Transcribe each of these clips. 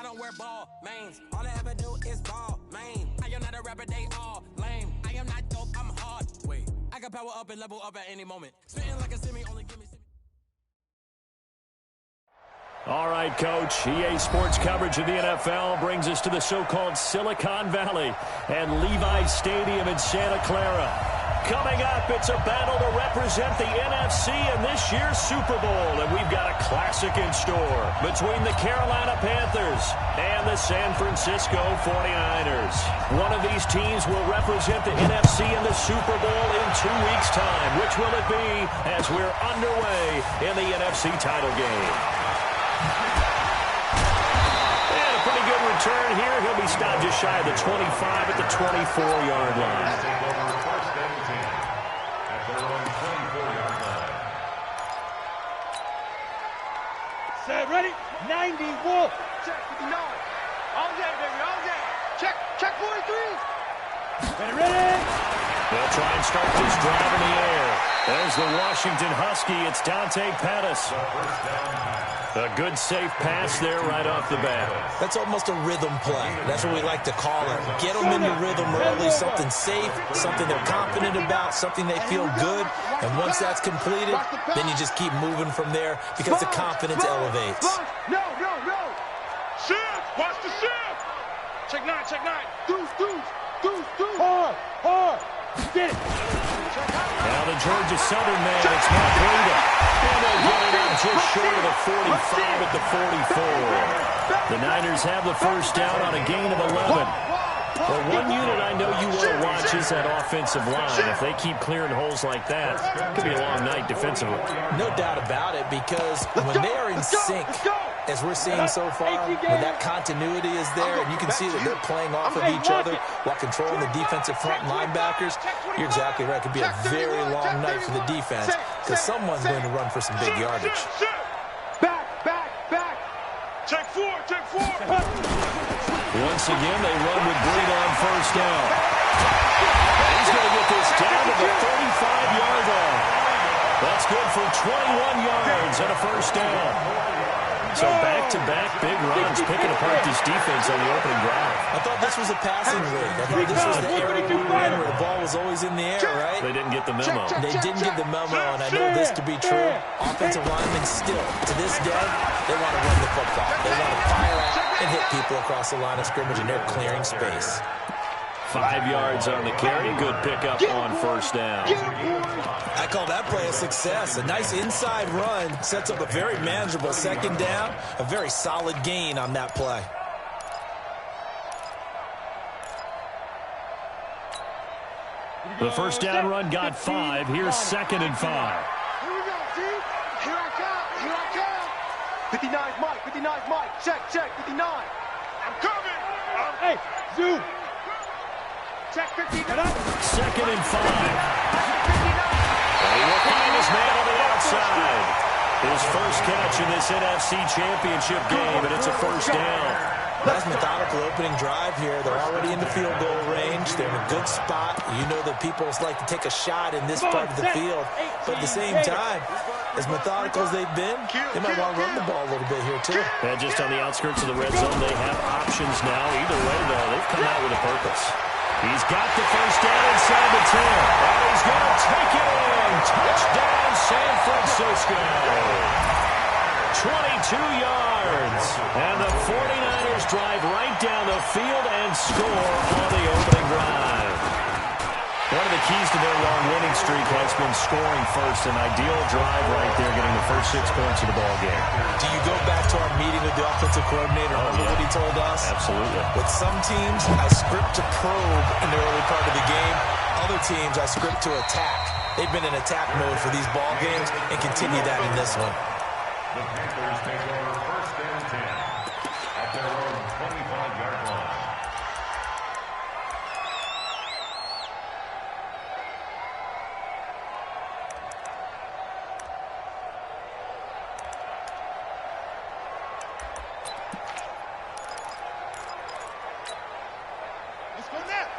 don't wear ball mains. All I ever do is ball lame. I am not a rapper, they all lame. I am not dope, I'm hard. Wait, I can power up and level up at any moment. Spitting like a semi, only give me semi. All right, Coach. EA Sports coverage of the NFL brings us to the so-called Silicon Valley and Levi's Stadium in Santa Clara. Coming up, it's a battle to represent the NFC in this year's Super Bowl, and we've got a classic in store between the Carolina Panthers and the San Francisco 49ers. One of these teams will represent the NFC in the Super Bowl in 2 weeks' time. Which will it be as we're underway in the NFC title game? And a pretty good return here. He'll be stopped just shy of the 25 at the 24-yard line. Set, ready? 90, wolf. Check 59. All day, baby, all day. Check 43. Ready? They'll try and start this drive in the air. There's the Washington Husky. It's Dante Pettis. A good, safe pass there right off the bat. That's almost a rhythm play. That's what we like to call it. Get them into rhythm early, something safe, something they're confident about, something they feel good. And once that's completed, then you just keep moving from there because the confidence elevates. No. Shift. Watch the shift. Check 9. Deuce. Hard. Get it. Now the Georgia Southern man, it's Matt Breida. And they'll get it up just short of the 45 at the 44. The Niners have the first down on a gain of 11. Well, one unit I know you want to watch is that offensive line. If they keep clearing holes like that, it could be a long night defensively. No doubt about it, because when they are in sync, as we're seeing so far, when that continuity is there, and you can see that they're playing off of each other while controlling the defensive front linebackers, you're exactly right. It could be a very long night for the defense because someone's going to run for some big yardage. Back. Check four. Once again, they run with Breida on first down. And he's going to get this down to the 35-yard line. That's good for 21 yards and a first down. So back-to-back big runs, picking apart this defense on the opening drive. I thought this was a passing rig. I thought this was the area we were in where the ball was always in the air, right? They didn't get the memo. They didn't get the memo, and I know this to be true. Offensive linemen still, to this day, they want to run the football. They want to fire out and hit people across the line of scrimmage, and they're clearing space. 5 yards on the carry. Good pickup on first down. I call that play a success. A nice inside run sets up a very manageable second down. A very solid gain on that play. The first down run got 5. Here's 2nd and 5. Here we go, see? Here I come. 59's Mike. Check, 59. I'm coming. Hey, zoom. Check 59. 2nd and 5. He will find his man on the outside. His first catch in this NFC Championship game, and it's a first down. Nice methodical opening drive here. They're already in the field goal range. They're in a good spot. You know that people like to take a shot in this part of the field. But at the same time, as methodical as they've been, they might want to run the ball a little bit here, too. And just on the outskirts of the red zone, they have options now. Either way, though, they've come out with a purpose. He's got the first down inside the 10. And he's going to take it in. Touchdown, San Francisco. 22 yards. And the 49ers drive right down the field and score on the opening drive. One of the keys to their long winning streak has been scoring first. An ideal drive right there, getting the first 6 points of the ball game. Do you go back to our meeting with the offensive coordinator? Remember what he told us? Absolutely. With some teams, I script to probe in the early part of the game. Other teams, I script to attack. They've been in attack mode for these ball games and continue that in this one. The Panthers take over first and 10 at their own 25-yard line.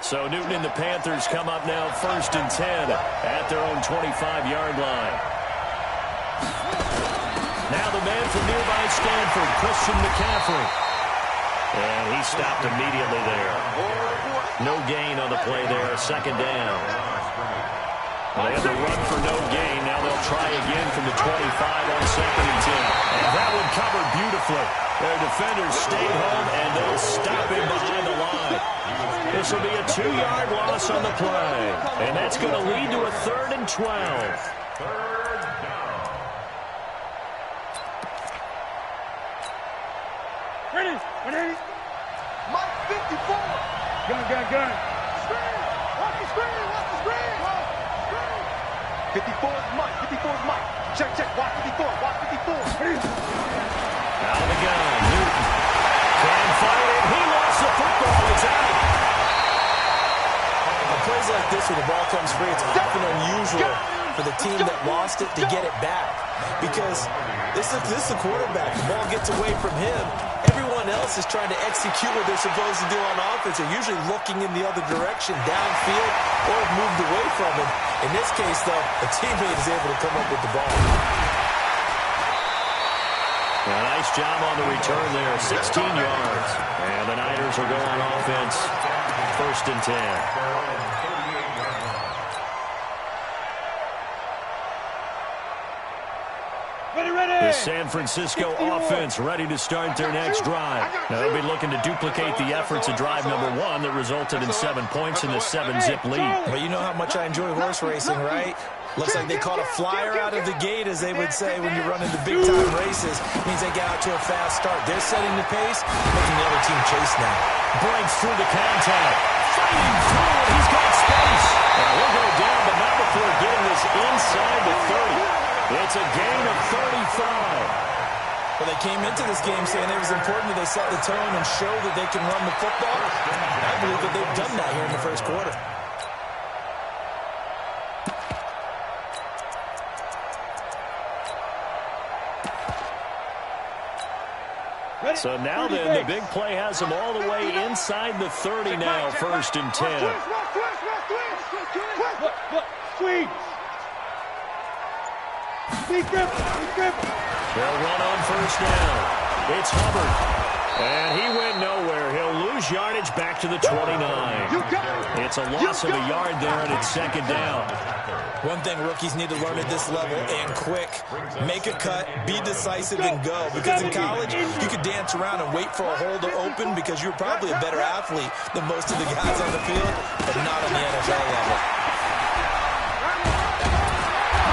So Newton and the Panthers come up now first and 10 at their own 25-yard line. Now the man from nearby Stanford, Christian McCaffrey. And he stopped immediately there. No gain on the play there, second down. They had to run for no gain. Now they'll try again from the 25 on second and 10. And that one covered beautifully. Their defenders stayed home, and they'll stop him behind the line. This will be a 2-yard loss on the play. And that's going to lead to a 3rd and 12. Ready. Mike 54. Gun. Screen. Watch the screen. 54 is Mike. Check. Watch 54. Out of the gun. Newton can fight it. He lost the football. It's out. On plays like this, when the ball comes free, it's often unusual for the team that lost it to get it back. Because this is the quarterback. The ball gets away from him. Everyone else is trying to execute what they're supposed to do on offense. They're usually looking in the other direction, downfield, or have moved away from him. In this case, though, a teammate is able to come up with the ball. A nice job on the return there, 16 yards. And the Niners will go on offense, 1st and 10. The San Francisco offense ready to start their next drive. Now they'll be looking to duplicate the efforts of drive number 1 that resulted in 7 points in the 7-zip lead. Well, you know how much I enjoy horse racing, right? Looks like they caught a flyer out of the gate, as they would say when you run into big-time races. Means they got out to a fast start. They're setting the pace, making the other team chase now. Breaks through the contact. Fighting through it. He's got space. Now he'll go down, but not before getting this inside the 30. It's a gain of 35. Well, they came into this game saying it was important that they set the tone and show that they can run the football. I believe that they've done that here in the first quarter. So now then, the big play has them all the way inside the 30 now, 1st and 10. Sweet. They'll run on 1st down. It's Hubbard. And he went nowhere. He'll lose yardage back to the 29. It's a loss of a yard there, and it's 2nd down. One thing rookies need to learn at this level, and quick, make a cut, be decisive, and go. Because in college, you could dance around and wait for a hole to open because you're probably a better athlete than most of the guys on the field, but not on the NFL level.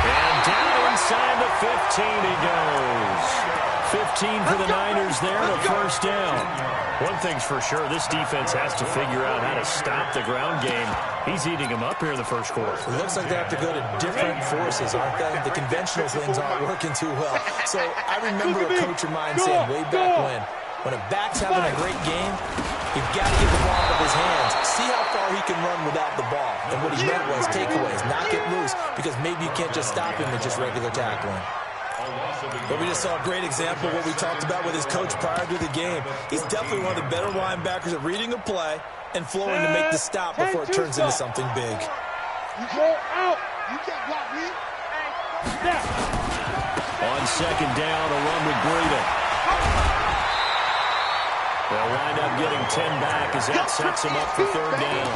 And down inside the 15 he goes. 15 for the Niners there, and a 1st down. One thing's for sure, this defense has to figure out how to stop the ground game. He's eating them up here in the first quarter. It looks like they have to go to different forces, aren't they? The conventional things aren't working too well. So I remember a coach of mine saying way back when a back's having a great game, you've got to get the ball out of his hands. See how far he can run without the ball. And what he meant was takeaways, not get loose, because maybe you can't just stop him with just regular tackling. But we just saw a great example of what we talked about with his coach prior to the game. He's definitely one of the better linebackers at reading a play and flowing to make the stop before it turns into something big. You go out. You can't block me. On 2nd down, a run with Breida. They'll wind up getting 10 back as that sets them up for 3rd down.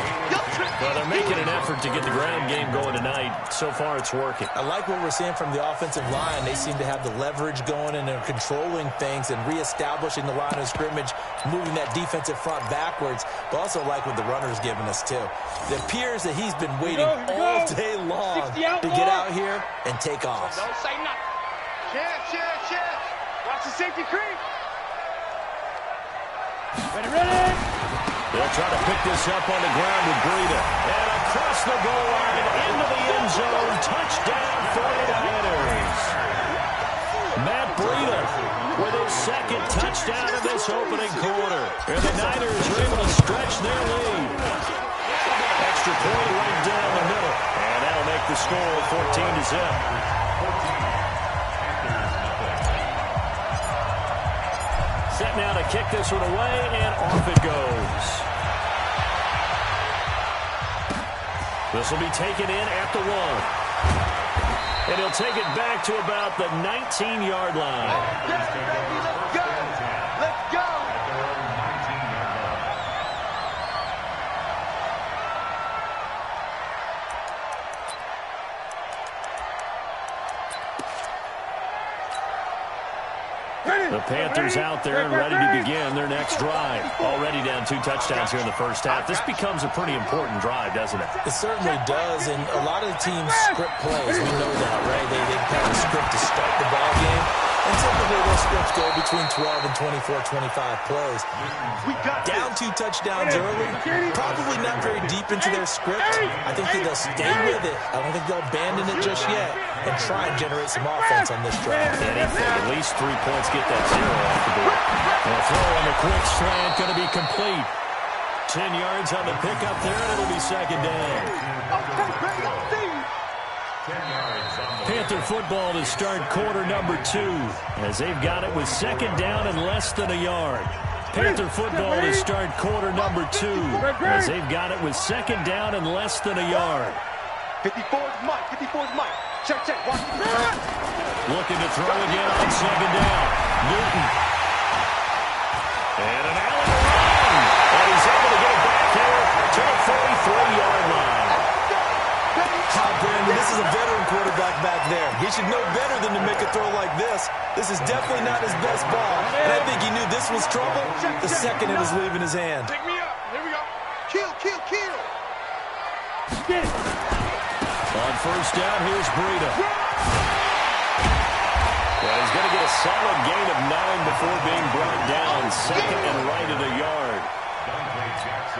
Well, they're making an effort to get the ground game going tonight. So far, it's working. I like what we're seeing from the offensive line. They seem to have the leverage going, and they're controlling things and reestablishing the line of scrimmage, moving that defensive front backwards. But also like what the runner's giving us, too. It appears that he's been waiting all day long to get out here and take off. Don't say nothing. Chance. Watch the safety creep. Ready. They'll try to pick this up on the ground with Breida. And across the goal line, into the end zone. Touchdown, 49ers. Matt Breida with his 2nd touchdown of this opening quarter. And the Niners are able to stretch their lead. Extra point right down the middle. And that'll make the score 14-0. Set now to kick this one away, and off it goes. This will be taken in at the 1. And he'll take it back to about the 19-yard line. Let's go. The Panthers out there and ready to begin their next drive. Already down 2 touchdowns here in the first half. This becomes a pretty important drive, doesn't it? It certainly does, and a lot of the teams script plays. We know that, right? They have a script to start the ball game, and typically those scripts go between 12 and 24, 25 plays. Down 2 touchdowns early, probably not very deep into their script. I think that they'll stay with it. I don't think they'll abandon it just yet and try and generate some offense on this drive. Anything, at least 3 points, get that 0 off the board. And a throw on the quick slant, going to be complete. 10 yards on the pickup there, and it'll be second down. Panther football to start quarter number 2, as they've got it with second down and less than a yard. Panther football to start quarter number 2, as they've got it with second down and less than a yard. 54's Mike, 54's Mike. Check, check, watch. Looking to throw again on second down. Newton. And an alley to run. And he's able to get it back here to the 43-yard line. Brandon, this is a veteran quarterback back there. He should know better than to make a throw like this. This is definitely not his best ball. And I think he knew this was trouble the second it was leaving his hand. Pick me up. Here we go. Kill, kill, kill. On first down, here's Breida. Well, he's going to get a solid gain of 9 before being brought down. Second and right at a yard.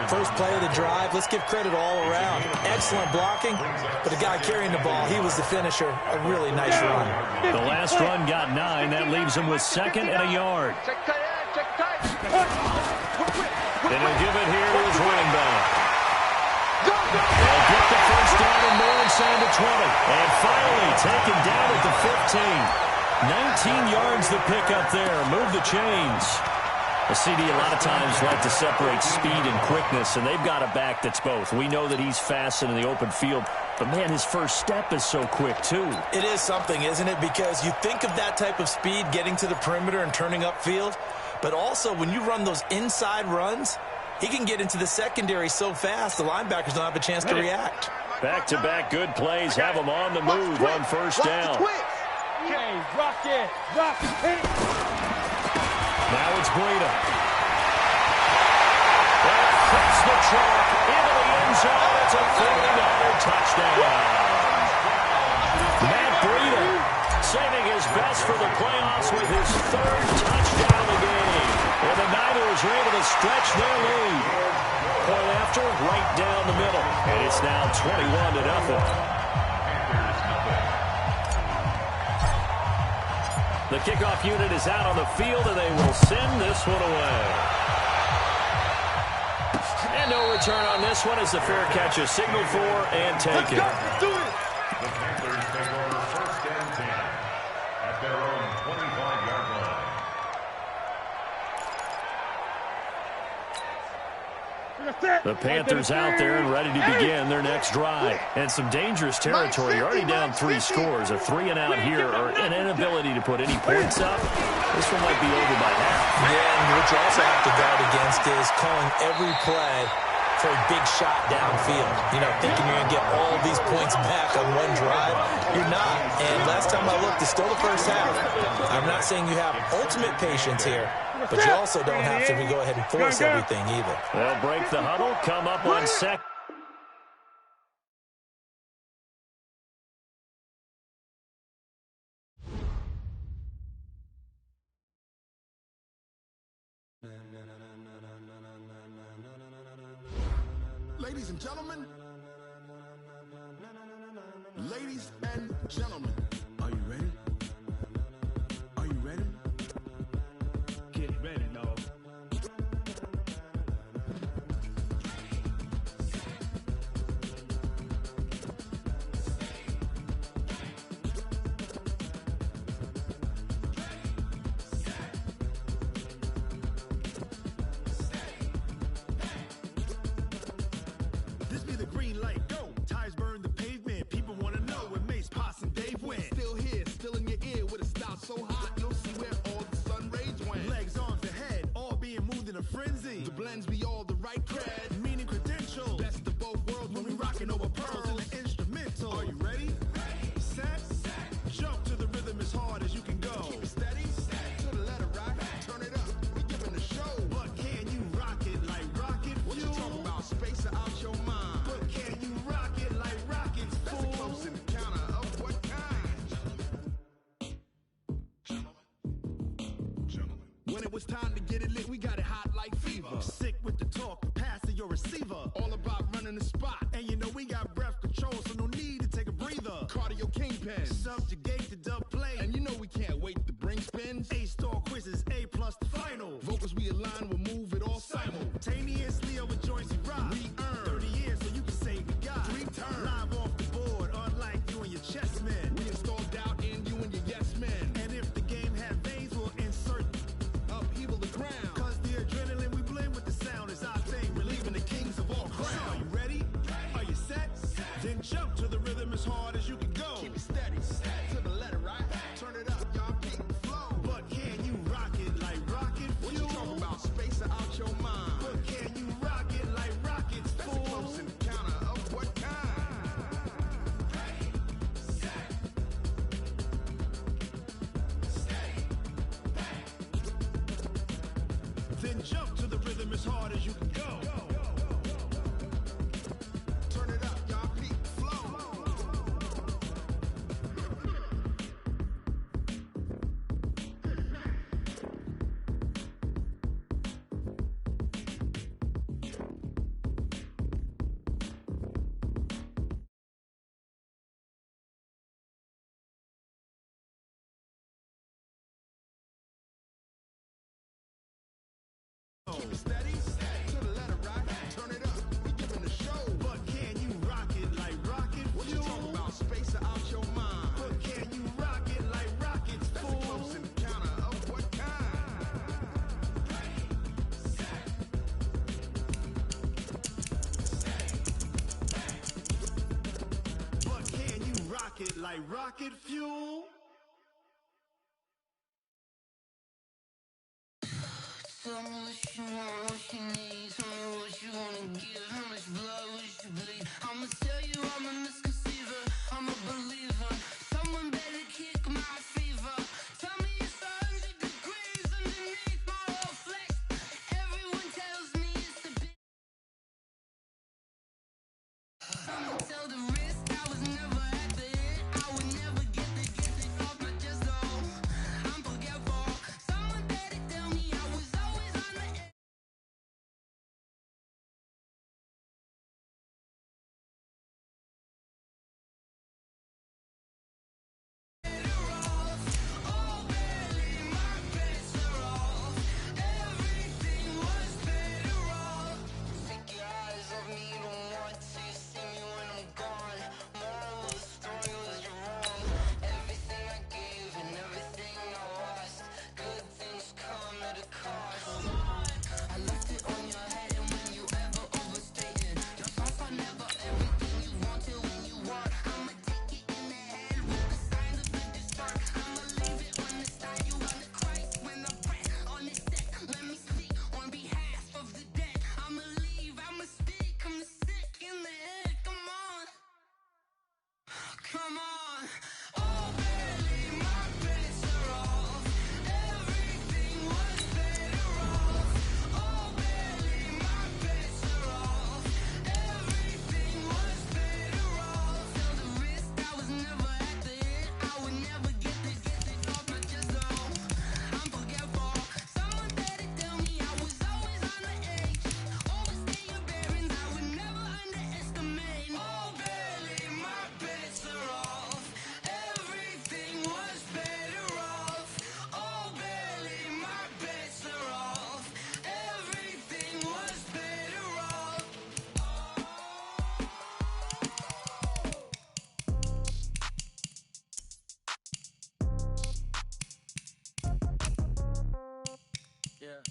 First play of the drive, let's give credit all around. Excellent blocking, but the guy carrying the ball, he was the finisher. A really nice run. The last run got 9. That leaves him with second and a yard. Check tight end, check tight. And he'll give it here to his running back. They'll get the first down and more inside the 20. And finally taken down at the 15. 19 yards the pickup there. Move the chains. A CD a lot of times like to separate speed and quickness, and they've got a back that's both. We know that he's fast in the open field, but, man, his first step is so quick, too. It is something, isn't it? Because you think of that type of speed getting to the perimeter and turning upfield, but also when you run those inside runs, he can get into the secondary so fast the linebackers don't have a chance to react. Back-to-back good plays have him on the move on first down. Rock it, rock it. Now it's Breida. Across the track, into the end zone. It's a 40-yard touchdown. Matt Breida saving his best for the playoffs with his 3rd touchdown of the game. And the Niners are able to stretch their lead. Point after, right down the middle. And it's now 21-0. The kickoff unit is out on the field, and they will send this one away. And no return on this one as the fair catch is signaled for and taken. Let's do it. The Panthers take over first and 10 at their own 25-yard line. The Panthers out there and ready to begin their next drive. And some dangerous territory. You're already down 3 scores. A 3-and-out here or an inability to put any points up. This one might be over by half. Yeah, and what you also have to guard against is calling every play for a big shot downfield. You know, thinking you're going to get all these points back on one drive. You're not. And last time I looked, it's still the first half. I'm not saying you have ultimate patience here, but you also don't have to go ahead and force everything either. They'll break the huddle, come up on second. Ladies and gentlemen, ladies and gentlemen, are you ready? Are you ready? Get ready, dog. This be the green light, go. Tires burn the pavement. People want to know when Mace, Poss, and Dave win. Still When it was time to get it lit, we got it hot like fever. Sick with the talk, passing your receiver. All about running the spot. And you know we got breath control, so no need to take a breather. Cardio kingpin, subjugate the dub play. And you know we can't wait to bring spins. A-star quizzes, A+ the final. Vocals we align, we'll move it all simultaneously over joints and rock. We earn 30 years, so you can say we got 3 turns. Live off the board, unlike you and your chess men. We install doubt in you and your yes men. And if the game had veins, we'll insert upheaval the ground. Cause the adrenaline we blend with the sound is our thing, relieving the kings of all crowns. So are you ready? Are you set? Then jump to the rhythm as hard as you can go. Keep it steady, to the letter, right? Turn it up, y'all keep the flow. But can you rock it like rocket fuel? What you talking about? Space out your mind. But can you rock it like rockets, fool? That's a close encounter of what kind? Ready, set, steady, bang. Then jump to the rhythm as hard as you can go. Turn it up, y'all keep the flow. Keep it steady, to the letter, right? Turn it up, we giving the show. But can you rock it like rocket fuel? What you talking about? Space out your mind. But can you rock it like rockets, fool? That's a close encounter of what kind? Ready, set, steady, bang. But can you rock it like rocket fuel? Tell me what you want, what you need. Tell me what you wanna give. How much blood would you bleed? I'ma tell you I'm a misconceiver. I'm a believer. Someone better kick my fever. Tell me it's 100 degrees underneath my whole flesh. Everyone tells me it's a bit. Tell the risk I was never at the hit. I would never get it off my chest though. I'm forgetful. Someone better tell me I was always on the edge. Come on, oh barely, my bets are off. Everything was better off. Oh barely, my bets are off. Everything was better off. Tell the risk I was never at the hit. I would never get it off my chest though. I'm forgetful. Someone better tell me I was always on the edge. Overstay your bearings, I would never underestimate. Oh barely, my bets are off. Everything was better off. Oh barely, my bets are off. Everything was better off. Yeah.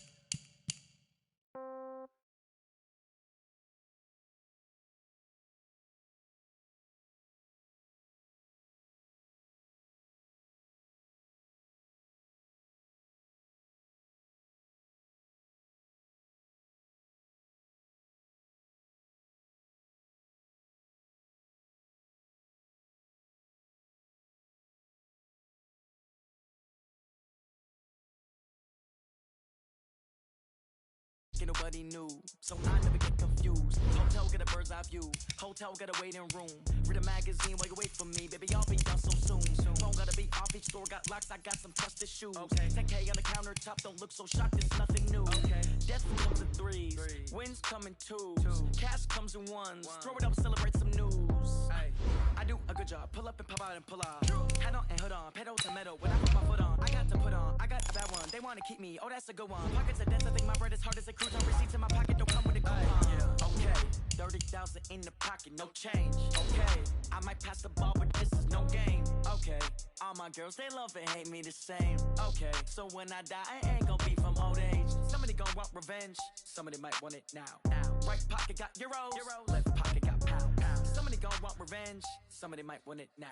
Nobody knew, so I never get confused. Hotel get a bird's eye view, hotel got a waiting room. Read a magazine while you wait for me, baby. I'll be done so soon. Phone gotta be off each store got locks, I got some trusted shoes. Okay. 10K on the countertop, don't look so shocked, it's nothing new. Okay. Death comes in threes, wins come in twos, cash comes in ones. Throw it up, celebrate some news. Ay. I do a good job, pull up and pop out and pull off. Hat on and hood on, pedal to metal, when I put my foot on, I got to put on, I got a bad one, they wanna keep me, oh that's a good one. Pockets are dense, I think my bread is hard as a cruise on receipts in my pocket, don't come with a coupon. Yeah. Okay, 30,000 in the pocket, no change. Okay, I might pass the ball, but this is no game. Okay, all my girls, they love and hate me the same. Okay, so when I die, I ain't gon' be from old age. Somebody gon' want revenge, somebody might want it now. Right pocket got euros, left pocket got pounds. Somebody gon' want revenge, somebody might want it now.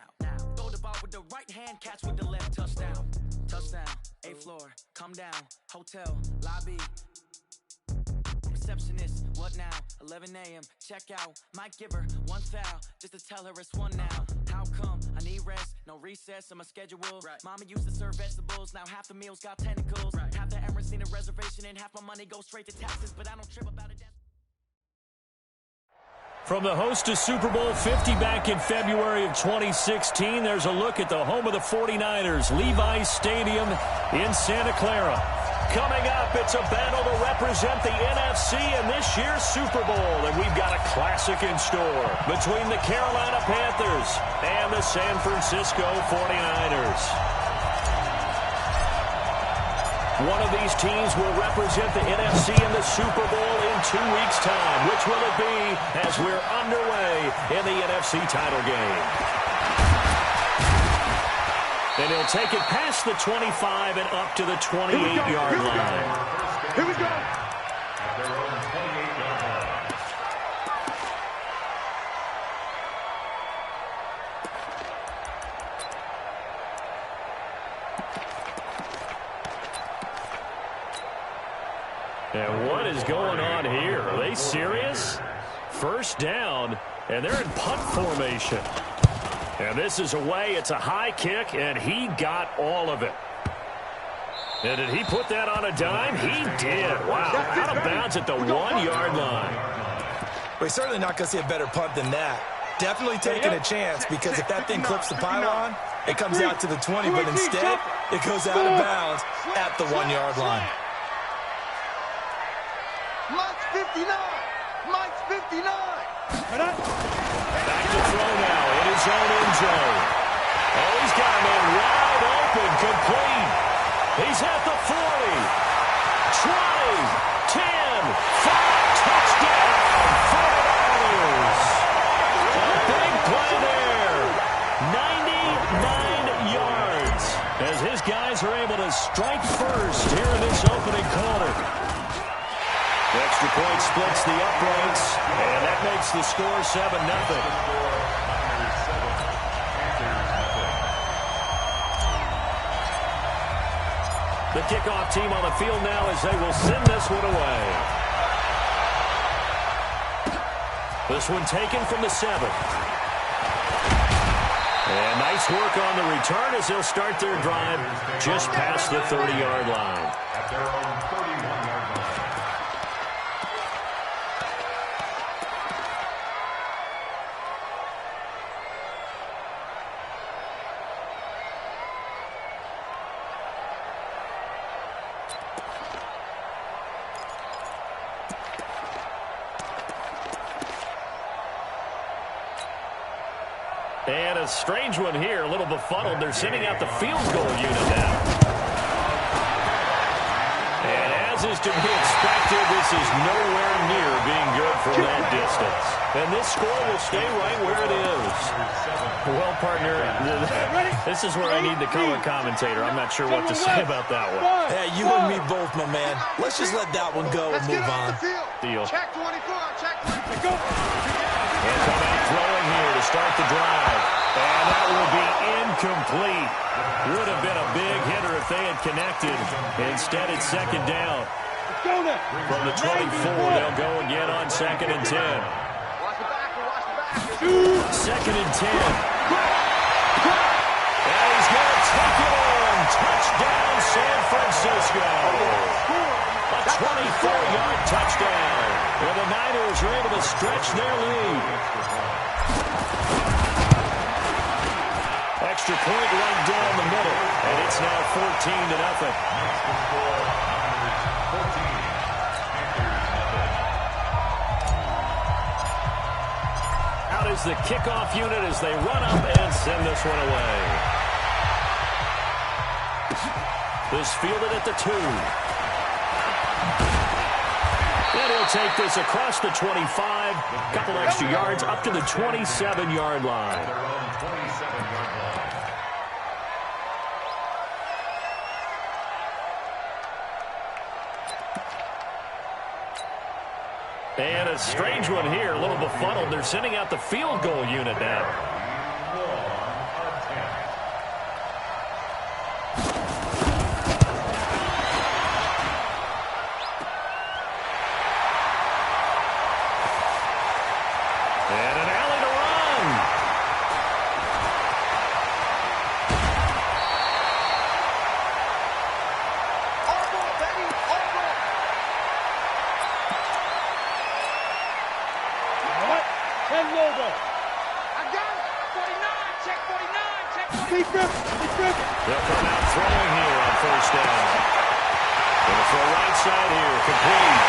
Throw the ball with the right hand, catch with the left, touchdown. Touchdown, 8th floor, come down, hotel, lobby. Receptionist, what now? 11 a.m. Check out. Might give her one foul just to tell her it's one now. How come? I need rest, no recess in my schedule. Right. Mama used to serve vegetables, now half the meals got tentacles. Right. Half the Emirates need a reservation and half my money goes straight to taxes, but I don't trip about it. From the host of Super Bowl 50 back in February of 2016, there's a look at the home of the 49ers, Levi's Stadium in Santa Clara. Coming up, it's a battle to represent the NFC in this year's Super Bowl, and we've got a classic in store between the Carolina Panthers and the San Francisco 49ers. One of these teams will represent the NFC in the Super Bowl in 2 weeks' time. Which will it be as we're underway in the NFC title game? And he'll take it past the 25 and up to the 28-yard line. Here we go. At their own 28-yard line. And what is going on here? Are they serious? First down, and they're in punt formation. And this is away. It's a high kick, and he got all of it. And did he put that on a dime? He did. Wow. Out of bounds at the 1-yard line. We're certainly not going to see a better punt than that. Definitely taking a chance, because if that thing clips the pylon, it comes out to the 20, but instead, it goes out of bounds at the 1-yard line. Mike's 59. Mike's 59. Back to throw now in his own end zone. Oh, he's got a man wide open, complete. He's at the 40, 20, 10, 5, touchdown, 49ers. A big play there. 99 yards as his guys are able to strike first here in this opening quarter. The extra point splits the uprights, and that makes the score 7-0. The kickoff team on the field now as they will send this one away. This one taken from the 7. And nice work on the return as they'll start their drive just past the 30-yard line. At their own 31-yard line. And a strange one here, a little befuddled. They're sending out the field goal unit now. And as is to be expected, this is nowhere near being good from that distance. And this score will stay right where it is. Well, partner, this is where I need the color commentator. I'm not sure what to say about that one. Hey, you and me both, my man. Let's just let that one go and move on. Deal. Check 24. Check 24. Go. And come out throwing here to start the drive. And that will be incomplete. Would have been a big hitter if they had connected. Instead, it's second down. From the 24, they'll go again on 2nd and 10. Watch the back. Watch the back. 2nd and 10. And he's going to take it in. Touchdown, San Francisco. A 24-yard touchdown. And the Niners are able to stretch their lead. Extra point right down the middle. 14-0. Out is the kickoff unit as they run up and send this one away. This fielded at the 2. And he'll take this across the 25, a couple extra yards up to the 27-yard line. And a strange one here, a little befuddled. They're sending out the field goal unit now. They'll come out throwing here on first down. Going for a right side here. Complete.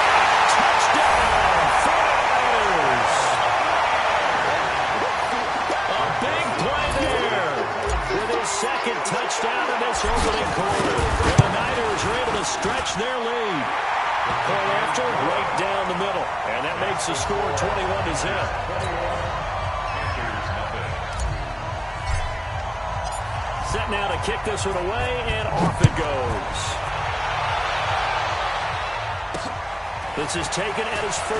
Touchdown, 49ers. A big play there with his second touchdown in this opening quarter. And the Niners are able to stretch their lead. Point after, right down the middle. And that makes the score 21-0. Set now to kick this one away, and off it goes. This is taken at his 4.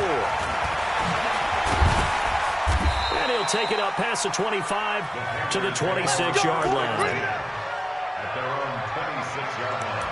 And he'll take it up past the 25 to the 26-yard line. At their own 26-yard line.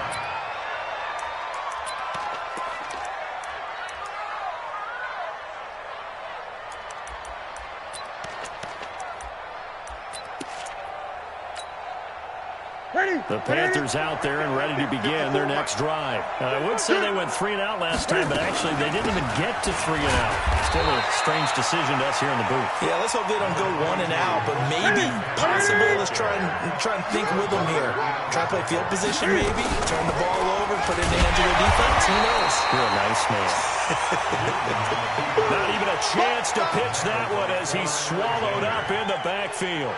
The Panthers out there and ready to begin their next drive. I would say they went 3 and out last time, but actually they didn't even get to 3 and out. Still a strange decision to us here in the booth. Yeah, let's hope they don't go 1 and out, but maybe, possible. Let's try and think with them here. Try to play field position maybe, turn the ball over, put it in the hands of their defense. Who knows? You're a nice man. Not even a chance to pitch that one as he's swallowed up in the backfield.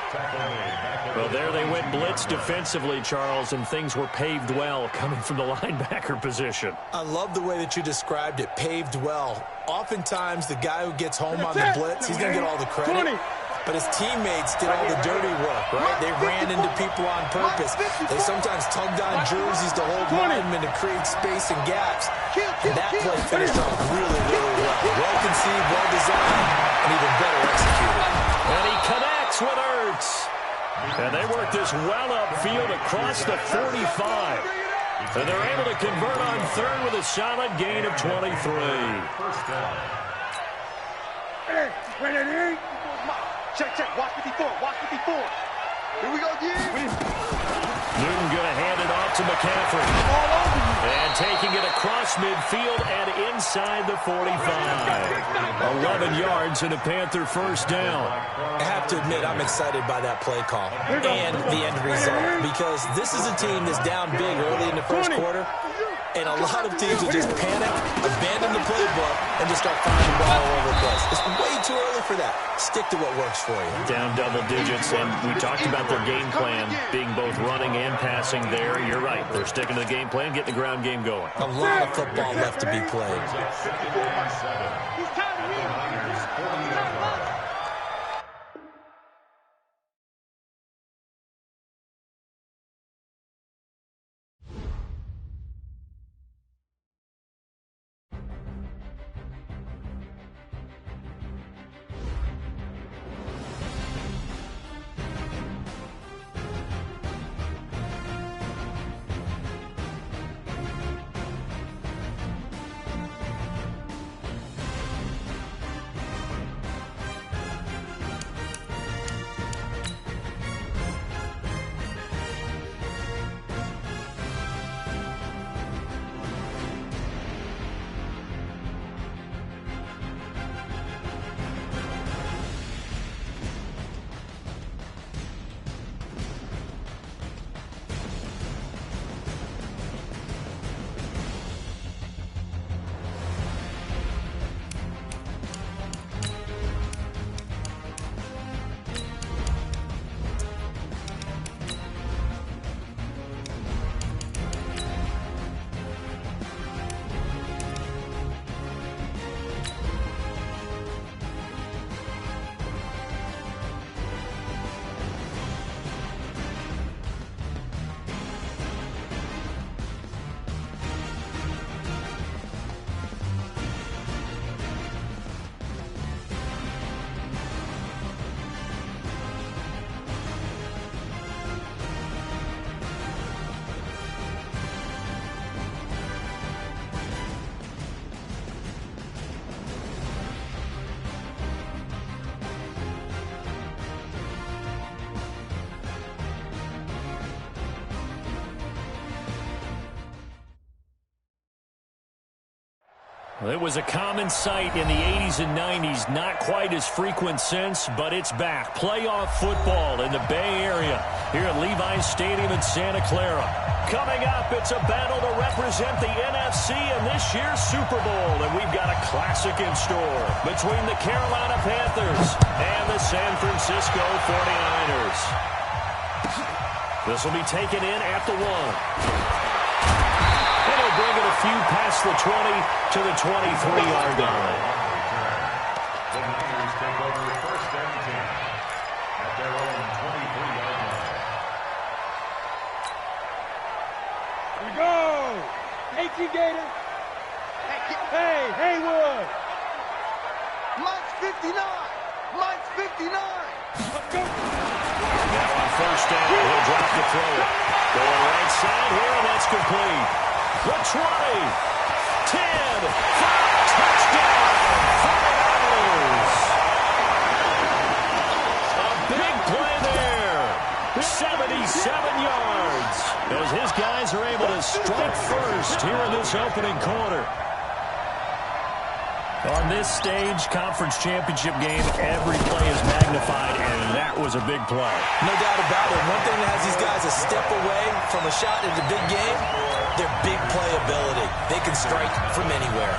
Well, there they went blitz defensively, Charles, and things were paved well coming from the linebacker position. I love the way that you described it, paved well. Oftentimes, the guy who gets home on the blitz, he's going to get all the credit. But his teammates did all the dirty work, right? They ran into people on purpose. They sometimes tugged on jerseys to hold linemen to create space and gaps. And that play finished off really, really well. Well conceived, well designed, and even better executed. And he connects with Ertz. And they work this well upfield across the 45. And they're able to convert on third with a solid gain of 23. First down. Check. Watch 54. Here we go again. Newton going to hand it off to McCaffrey. And taking it across midfield and inside the 45. 11 yards and a Panther first down. I have to admit, I'm excited by that play call and the end result, because this is a team that's down big early in the first quarter, and a lot of teams will just panic, abandon the playbook, and just start firing the ball all over the place. It's way too early for that. Stick to what works for you. Down double digits, and we talked about their game plan being both running and passing there. You're right. They're sticking to the game plan, getting the ground game going. A lot of football left to be played. Well, it was a common sight in the 80s and 90s, not quite as frequent since, but it's back. Playoff football in the Bay Area here at Levi's Stadium in Santa Clara. Coming up, it's a battle to represent the NFC in this year's Super Bowl, and we've got a classic in store between the Carolina Panthers and the San Francisco 49ers. This will be taken in at the 1. Bring it a few past the 20 to the 23-yard line. The Niners take over first and 10 at their own 23-yard line. Here we go! 18 Gator. Hey, Haywood. Mike's 59. Mike's 59. Let's go. Now on first down, he'll drop to throw it. Going right side here, and that's complete. The 20, 10, 5, touchdown, 49ers. A big play there, 77 yards, as his guys are able to strike first here in this opening quarter. On this stage, conference championship game, every play is magnified, and that was a big play. No doubt about it. One thing that has these guys a step away from a shot in the big game, their big playability. They can strike from anywhere.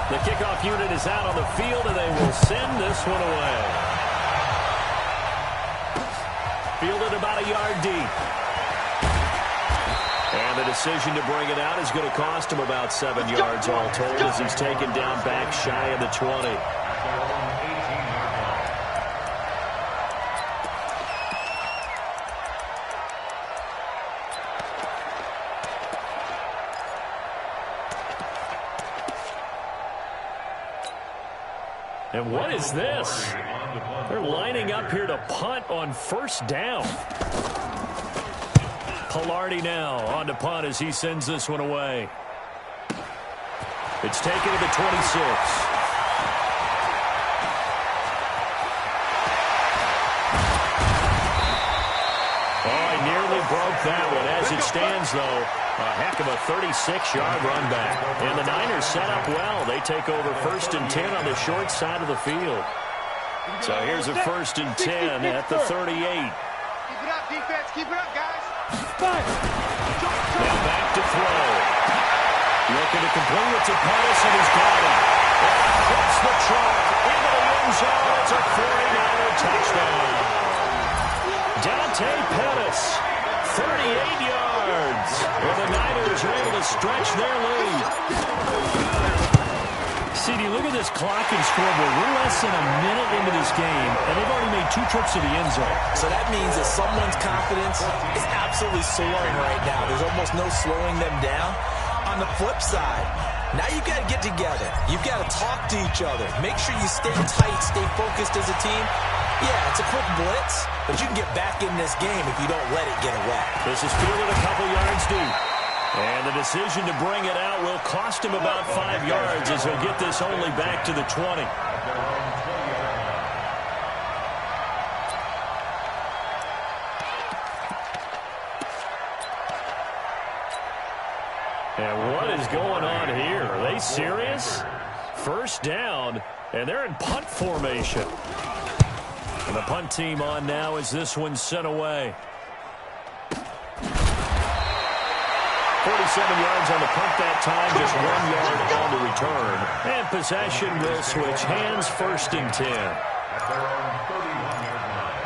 The kickoff unit is out on the field, and they will send this one away. Fielded about a yard deep. And the decision to bring it out is going to cost him about 7 yards all told as he's taken down back shy of the 20. And what is this? They're lining up here to punt on first down. Pilardi now on to punt as he sends this one away. It's taken to the 26. Oh, he nearly broke that one. As it stands, though, a heck of a 36-yard run back. And the Niners set up well. They take over first and 10 on the short side of the field. So here's a first and 10 at the 38. Keep it up, defense. Keep it up, guys. Now back to throw. Looking to complete it to Pettis, and he's got it. And hits the truck into the end zone. It's a 49er touchdown. Dante Pettis, 38 yards. And the Niners are able to stretch their lead. CD, look at this clock and scoreboard. We're less than a minute into this game, and they've already made 2 trips to the end zone. So that means that someone's confidence is absolutely soaring right now. There's almost no slowing them down. On the flip side, now you've got to get together. You've got to talk to each other. Make sure you stay tight, stay focused as a team. Yeah, it's a quick blitz, but you can get back in this game if you don't let it get away. This is fielded a couple yards deep. And the decision to bring it out will cost him about 5 yards as he'll get this only back to the 20. And what is going on here? Are they serious? First down, and they're in punt formation. And the punt team on now as this one's sent away. 47 yards on the punt that time, just 1 yard on the return. And possession will switch hands, first and 10. At their own 31-yard line.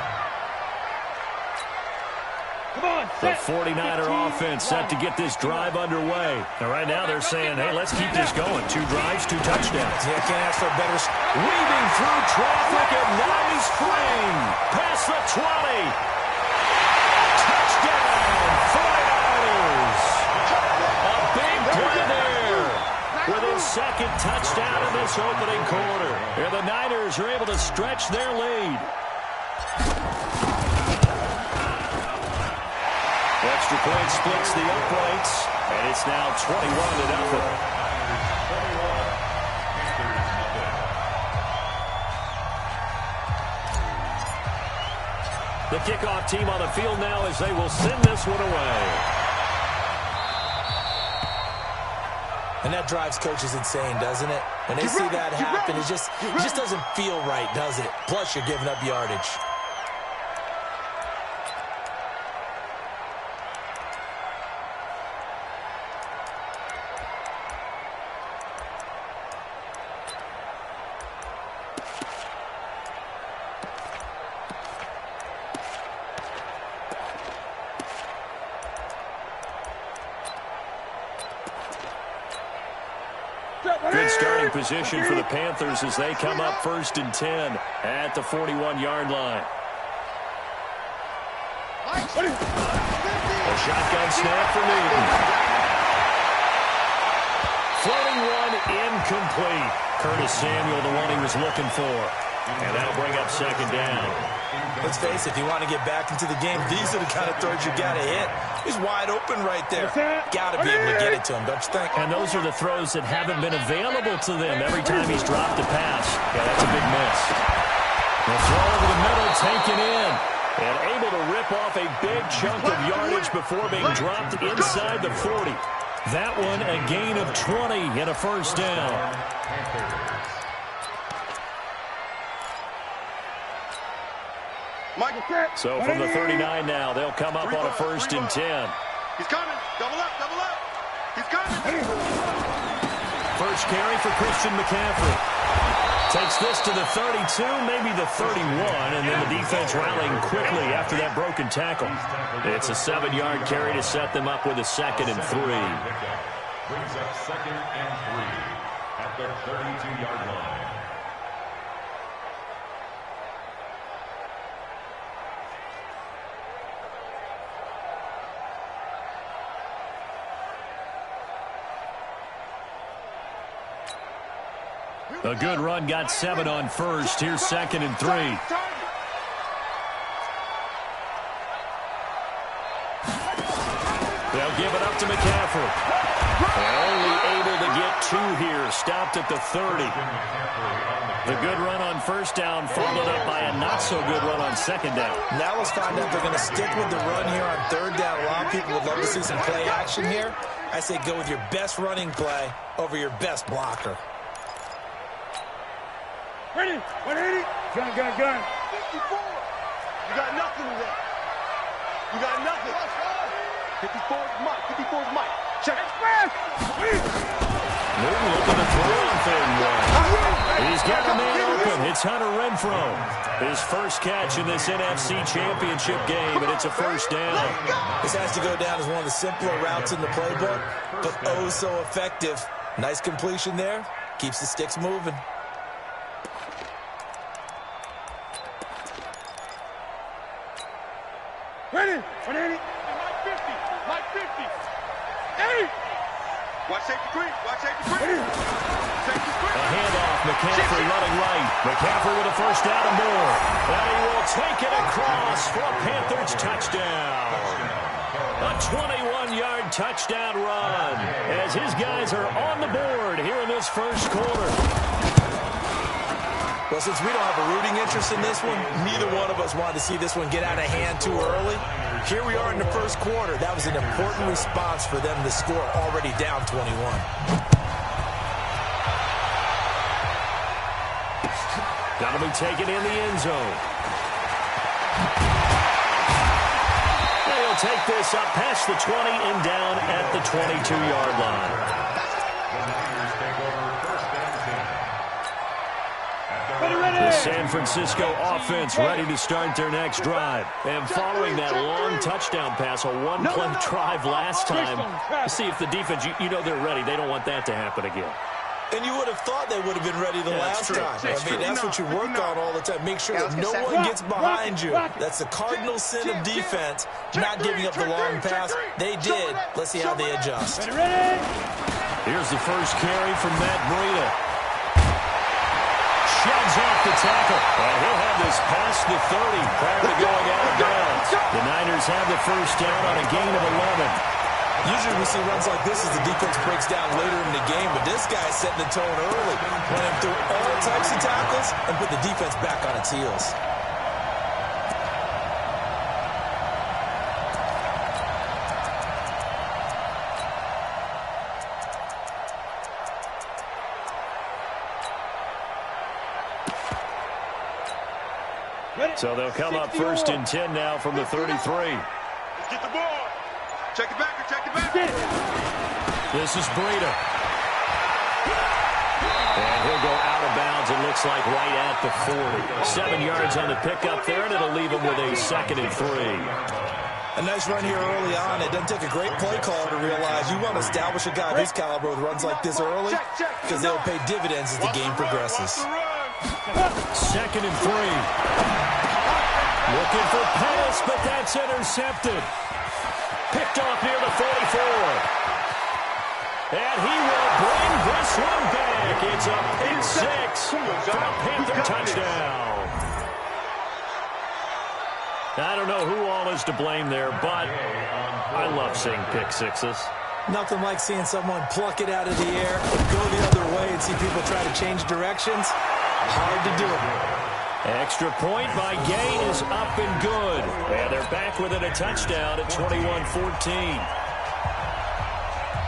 Come on, The 49er offense set to get this drive underway. And right now they're saying, hey, let's keep this going. 2 drives, 2 touchdowns. Yeah, can't ask for a better... Weaving through traffic, and now he's flying past the 20. Touchdown, 49ers. A big play there with his second touchdown in this opening quarter. And the Niners are able to stretch their lead. Extra point splits the uprights, and it's now 21-0. The kickoff team on the field now as they will send this one away. And that drives coaches insane, doesn't it? When they see that happen, it just doesn't feel right, does it? Plus, you're giving up yardage. Good starting position for the Panthers as they come up 1st and 10 at the 41-yard line. A shotgun snap for Newton. Floating one incomplete. Curtis Samuel, the one he was looking for. And that'll bring up 2nd down. Let's face it, if you want to get back into the game, these are the kind of throws you got to hit. He's wide open right there. Got to be able to get it to him, don't you think? And those are the throws that haven't been available to them every time he's dropped a pass. Yeah, that's a big miss. The throw over the middle, taken in. And able to rip off a big chunk of yardage before being dropped inside the 40. That one a gain of 20 and a 1st down. So from the 39 now, they'll come up on a 1st and 10. He's coming. Double up, double up. He's coming. First carry for Christian McCaffrey. Takes this to the 32, maybe the 31, and then the defense rallying quickly after that broken tackle. It's a 7-yard carry to set them up with a 2nd and 3. Brings up 2nd and 3 at the 32-yard line. A good run, got 7 on 1st. Here's 2nd and 3. They'll give it up to McCaffrey. Only able to get 2 here. Stopped at the 30. The good run on 1st down followed up by a not-so-good run on 2nd down. Now let's find out if they're going to stick with the run here on 3rd down. A lot of people would love to see some play action here. I say go with your best running play over your best blocker. Ready? 180. Gun. 54. You got nothing with that. You got nothing. 54 is Mike. 54 is Mike. Check. Newton looking to throw on 3rd and 1. He's got a man open. It's Hunter Renfrow. His first catch in this NFC Championship game, and it's a 1st down. This has to go down as one of the simpler routes in the playbook, but oh so effective. Nice completion there. Keeps the sticks moving. Ready? 180. Mike 50. Mike 50. Hey! Watch safety creep. Watch safety creep. Safety creep. A handoff. McCaffrey running right. McCaffrey with a 1st down and more. And he will take it across for a Panthers touchdown. A 21-yard touchdown run as his guys are on the board here in this 1st quarter. Well, since we don't have a rooting interest in this one, neither one of us wanted to see this one get out of hand too early. Here we are in the 1st quarter. That was an important response for them to score already down 21. Got to be taken in the end zone. They'll take this up past the 20 and down at the 22-yard line. The San Francisco offense ready to start their next drive. And following that long touchdown pass, a 1-play drive last time, see if the defense, you know they're ready. They don't want that to happen again. And you would have thought they would have been ready the last time. I mean, that's what you work on all the time. Make sure that no one gets behind you. That's the cardinal sin of defense, not giving up the long pass. They did. Let's see how they adjust. Here's the first carry from Matt Breida. Sheds off the tackle. And he'll have this past the 30 prior to going out of bounds. The Niners have the 1st down on a gain of 11. Usually we see runs like this as the defense breaks down later in the game, but this guy's setting the tone early, running through all types of tackles and put the defense back on its heels. So they'll come up first and 10 now from the 33. Let's get the ball. Check it back, check it back. This is Breida. And he'll go out of bounds, it looks like right at the 40. 7 yards on the pickup there, and it'll leave him with a 2nd and 3. A nice run here early on. It doesn't take a great play caller to realize you want to establish a guy of his caliber with runs like this early because they'll pay dividends as the game progresses. 2nd and 3. Looking for pass, but that's intercepted. Picked off near the 44. And he will bring this one back. It's a pick 6 for a Panther touchdown. I don't know who all is to blame there, but I love seeing pick 6s. Nothing like seeing someone pluck it out of the air, go the other way, and see people try to change directions. Hard to do it. Extra point by Gay is up and good. And they're back within a touchdown at 21-14.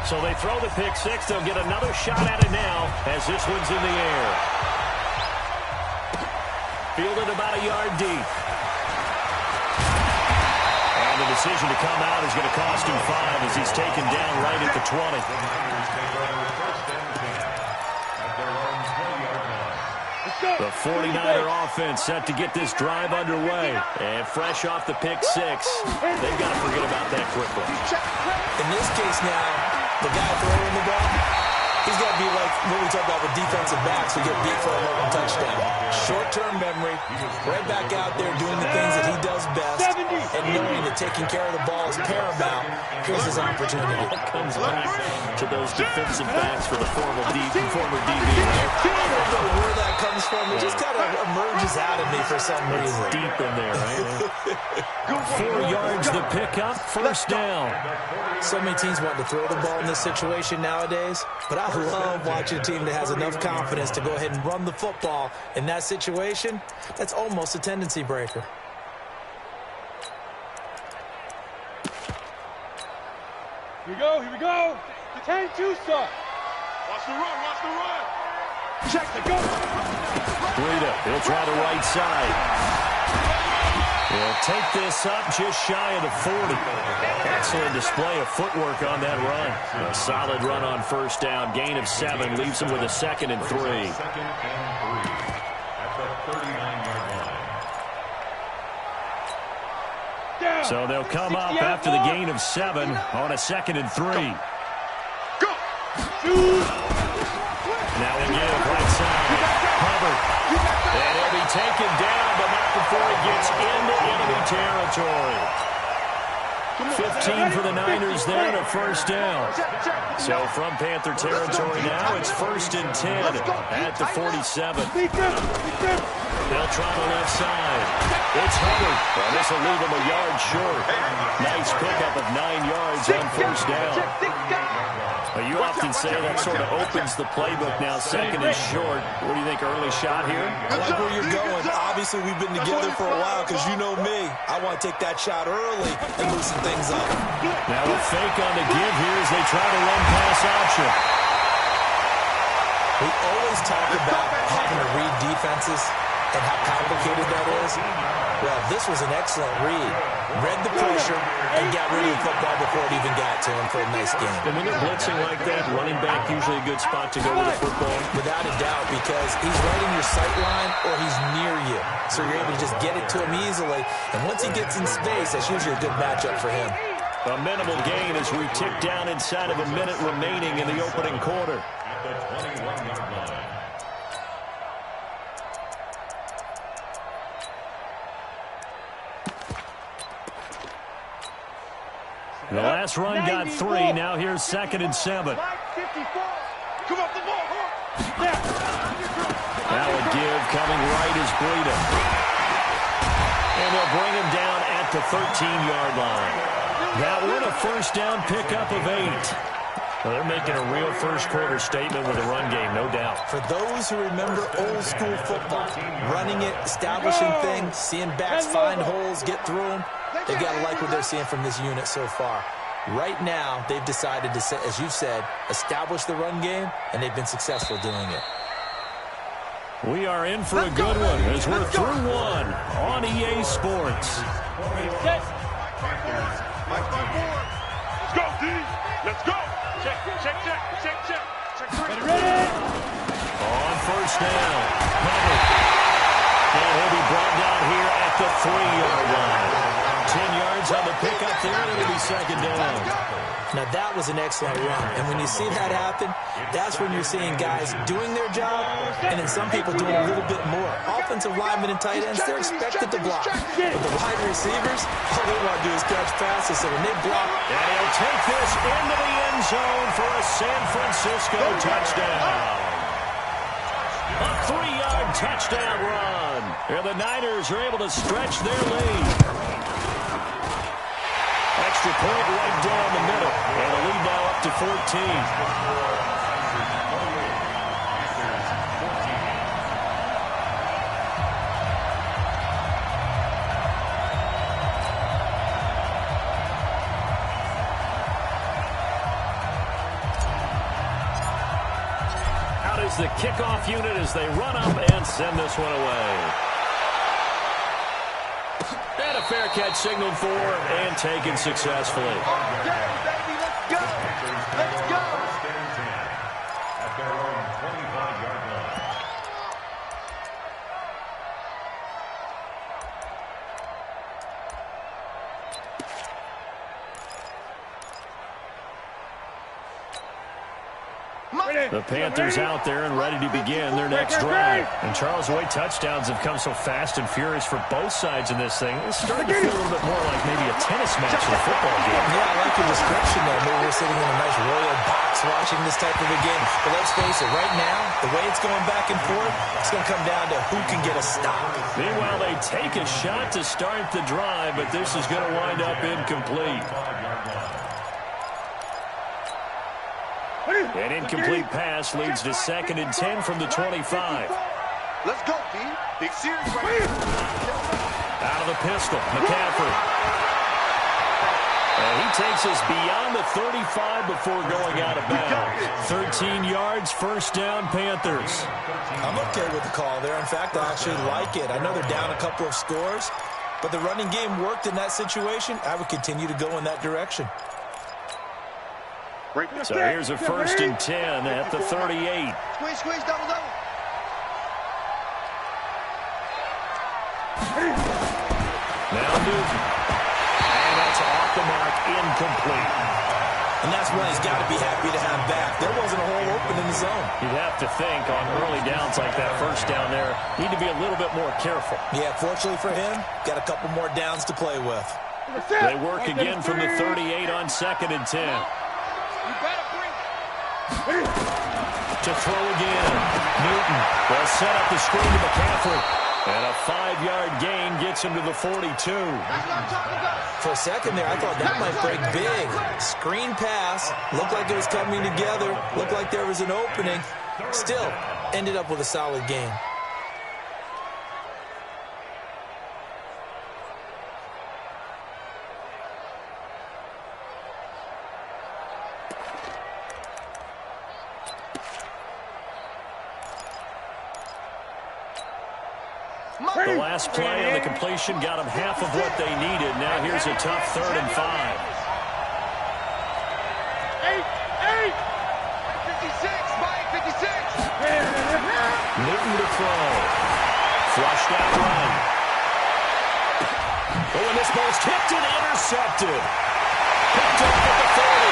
So they throw the pick 6. They'll get another shot at it now as this one's in the air. Fielded about a yard deep. And the decision to come out is going to cost him 5 as he's taken down right at the 20. The 49er offense set to get this drive underway. And fresh off the pick 6, they've got to forget about that quickly. In this case now, the guy throwing the ball, he's got to be like what we talk about with defensive backs who get beat for a long touchdown. Short-term memory, right back out there doing the things that he does best, and knowing that taking care of the ball is paramount. Here's his opportunity. Comes back to those defensive backs for the former DB. I don't know where that comes from. It just kind of emerges out of me for some reason. It's deep in there, right? 4 yards the pickup, first down. So many teams want to throw the ball in this situation nowadays, but I love watching a team that has enough confidence to go ahead and run the football in that situation. That's almost a tendency breaker. Here we go, here we go. The 10-2 start. Watch the run, watch the run. Check the go. Breida, he'll try the right side. He'll take this up just shy of the 40. Excellent display of footwork on that run. A solid run on first down. Gain of 7 leaves him with a 2nd and 3. 2nd and 3 at the 39-yard line. So they'll come up after the gain of 7 on a 2nd and 3. Go. Now we give right side. Hubbard. And he'll be taken down, but not before he gets into enemy territory. 15 for the Niners there and a first down. So from Panther territory now, it's 1st and 10 at the 47. They'll try the left side. It's Hubbard. Well, this will leave him a yard short. Nice pickup of 9 yards on first down. Well, you often say that sort of opens the playbook now. 2nd is short. What do you think, early shot here? I like where you're going. Obviously, we've been together for a while because you know me. I want to take that shot early and loosen things up. Now a fake on the give here as they try to run pass option. We always talk about having to read defenses and how complicated that is. Well, this was an excellent read. Read the pressure and got rid of the football before it even got to him for a nice game. And when they're blitzing like that, running back usually a good spot to go with the football. Without a doubt, because he's right in your sight line or he's near you. So you're able to just get it to him easily. And once he gets in space, that's usually a good matchup for him. A minimal gain as we tick down inside of a minute remaining in the opening quarter. At the 21-yard line. The last run got 3. Now here's 2nd and 7. Come up the ball. Now a give coming right is Breida. And they'll bring him down at the 13-yard line. That one a first down pickup of 8. Well, they're making a real first quarter statement with a run game, no doubt. For those who remember old school football, running it, establishing things, seeing backs find holes, get through them, they've got to like what they're seeing from this unit so far. Right now, they've decided to, as you've said, establish the run game, and they've been successful doing it. We are in for a good one as we're through one on EA Sports. Let's go, D. Let's go. Check. Ready. On first down. And he'll be brought down here at the 3-yard line. 10 yards on the pickup there, and it'll be second down. Now, that was an excellent run. And when you see that happen, that's when you're seeing guys doing their job and then some people doing a little bit more. Offensive linemen and tight ends, they're expected to block. But the wide receivers, all they want to do is catch passes. So when they block... And he'll take this into the end zone for a San Francisco touchdown. A 3-yard touchdown run. And the Niners are able to stretch their lead. Extra point right down the middle. And the lead now up to 14. Out is the kickoff unit as they run up and send this one away. And a fair catch signaled for and taken successfully. Okay, baby, let's go. Let's go. First and 10 at their own 25-yard line. The Panthers out there and ready to begin their next drive. And Charles, the way touchdowns have come so fast and furious for both sides in this thing, it's starting to feel a little bit more like maybe a tennis match than a football game. Yeah, I like your description there. Maybe we're sitting in a nice royal box watching this type of a game. But let's face it, right now, the way it's going back and forth, it's going to come down to who can get a stop. Meanwhile, they take a shot to start the drive, but this is going to wind up incomplete. An incomplete pass leads to 2nd and 10 from the 25. Let's go, D. Big series right here. Out of the pistol, McCaffrey. And he takes us beyond the 35 before going out of bounds. 13 yards, first down, Panthers. I'm okay with the call there. In fact, I actually like it. I know they're down a couple of scores, but the running game worked in that situation. I would continue to go in that direction. So here's a 1st and 10 at the 38. Squeeze, double. Now Newton. And that's off the mark, incomplete. And that's one he's got to be happy to have back. There wasn't a hole open in the zone. You'd have to think on early downs like that first down there, need to be a little bit more careful. Yeah, fortunately for him, got a couple more downs to play with. They work again from the 38 on 2nd and 10. To throw again. Newton will set up the screen to McCaffrey. And a 5-yard gain gets him to the 42. For a second there, I thought that might break big. Screen pass. Looked like it was coming together. Looked like there was an opening. Still, ended up with a solid gain. The last play on the completion got them half of what they needed. Now here's a tough 3rd and 5. 56. Newton to throw. Flushed out right. Oh, and this ball's tipped and intercepted. Picked up at the 30.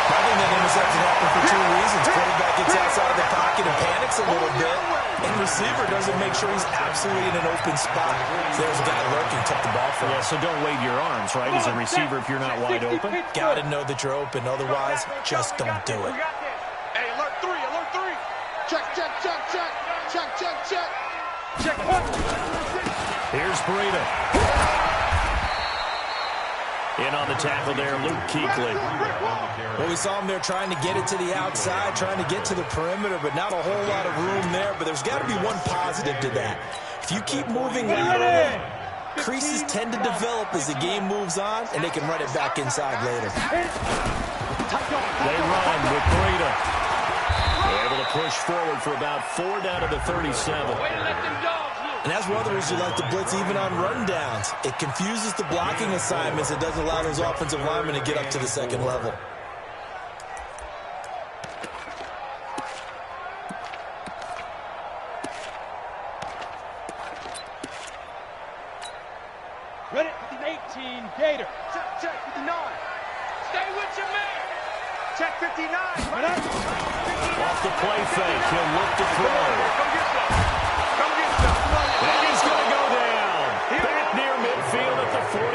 I think that interception happened for 2 reasons. Quarterback gets outside of the pocket and panics a little bit. And receiver doesn't make sure he's absolutely in an open spot. There's a guy lurking, took the ball from him. Yeah, so don't wave your arms, right, as a receiver if you're not wide open. Got to know that you're open. Otherwise, just don't do it. Hey, alert 3. Check. Here's Breida. In on the tackle there, Luke Kuechly. Well, we saw him there trying to get it to the outside, trying to get to the perimeter, but not a whole lot of room there. But there's got to be one positive to that. If you keep moving laterally, creases tend to develop as the game moves on, and they can run it back inside later. They run with Breida. They're able to push forward for about 4 down to the 37. And that's one of the reasons you like to blitz even on run downs. It confuses the blocking assignments. It doesn't allow those offensive linemen to get up to the second level. Ready? 18, Gator. Check 59. Stay with your man. Check 59. Off the play fake, he'll look to throw. Come get some. Come get some. And he's going to go down. Back near midfield at the 49.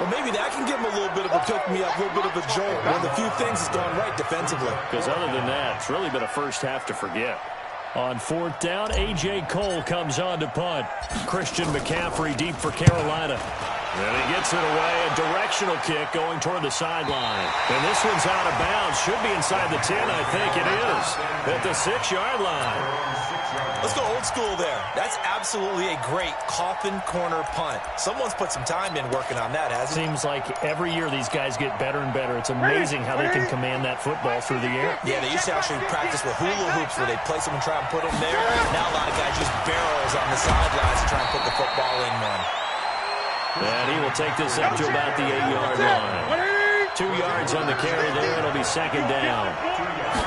Well, maybe that can give him a little bit of a pick-me-up, a little bit of a jolt. One of the few things that's gone right defensively. Because other than that, it's really been a first half to forget. On 4th down, A.J. Cole comes on to punt. Christian McCaffrey deep for Carolina. And he gets it away. A directional kick going toward the sideline. And this one's out of bounds. Should be inside the 10, I think it is. At the 6-yard line. Let's go old school there. That's absolutely a great coffin corner punt. Someone's put some time in working on that, hasn't he? Seems like every year these guys get better and better. It's amazing how they can command that football through the air. Yeah, they used to actually practice with hula hoops where they place them and try and put them there. Now a lot of guys use barrels on the sidelines to try and put the football in one. And he will take this up to about the 8-yard line. 2 yards on the carry there. It'll be 2nd down.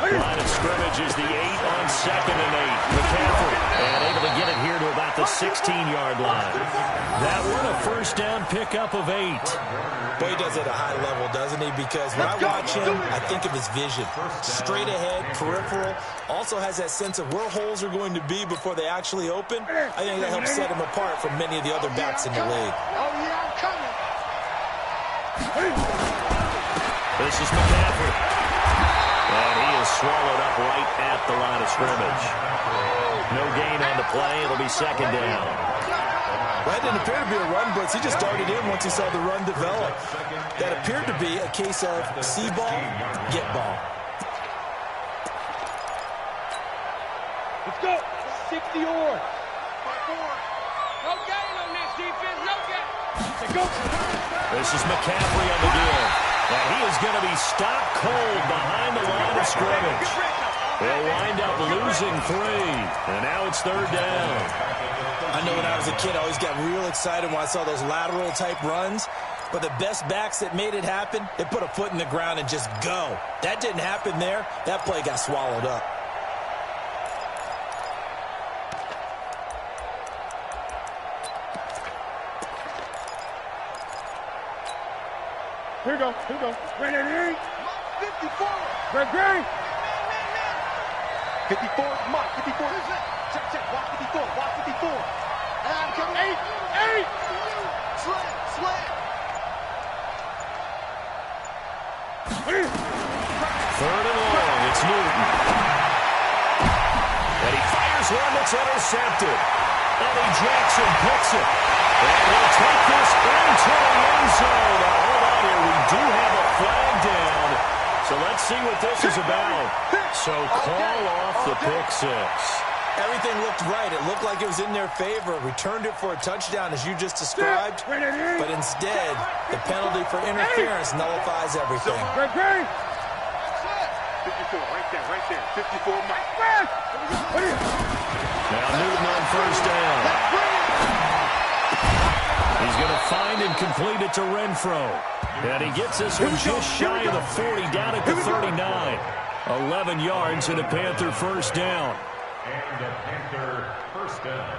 Line of scrimmage is the 8 on 2nd and 8. McCaffrey and able to get it here to about the 16-yard line. That one a first down pickup of 8. Boy, he does it at a high level, doesn't he? Because when I watch him, I think of his vision. Straight ahead, peripheral. Also has that sense of where holes are going to be before they actually open. I think that helps set him apart from many of the other backs in the league. Oh, yeah, I'm coming. This is McCaffrey. And he is swallowed up right at the line of scrimmage. No gain on the play. It'll be 2nd down. Well, that didn't appear to be a run blitz. He just darted in once he saw the run develop. That appeared to be a case of see ball, get ball. Let's go. 60 or. No gain on this defense. No gain. Go. This is McCaffrey on the deal. And he is going to be stopped cold behind the line of scrimmage. They'll wind up losing 3. And now it's 3rd down. I know when I was a kid, I always got real excited when I saw those lateral-type runs. But the best backs that made it happen, they put a foot in the ground and just go. That didn't happen there. That play got swallowed up. Here we go. Here we go. Ready? 54. Ready? 54. Come on. 54. Check. Watch 54. Watch 54. And come 8. Slam. 3rd and long. It's Newton. And he fires one that's intercepted. Eddie Jackson picks it. And he'll take this into the end zone. Now, hold on here. We do have a flag down. So let's see what this is about. So call off the pick 6. Everything looked right. It looked like it was in their favor. Returned it for a touchdown, as you just described. But instead, the penalty for interference nullifies everything. 54, right there. 54, Mike. Now Newton on 1st down. He's going to find and complete it to Renfro. And he gets this one just shy of the 40, down at the 39. 11 yards and a Panther first down. And a Panther first down.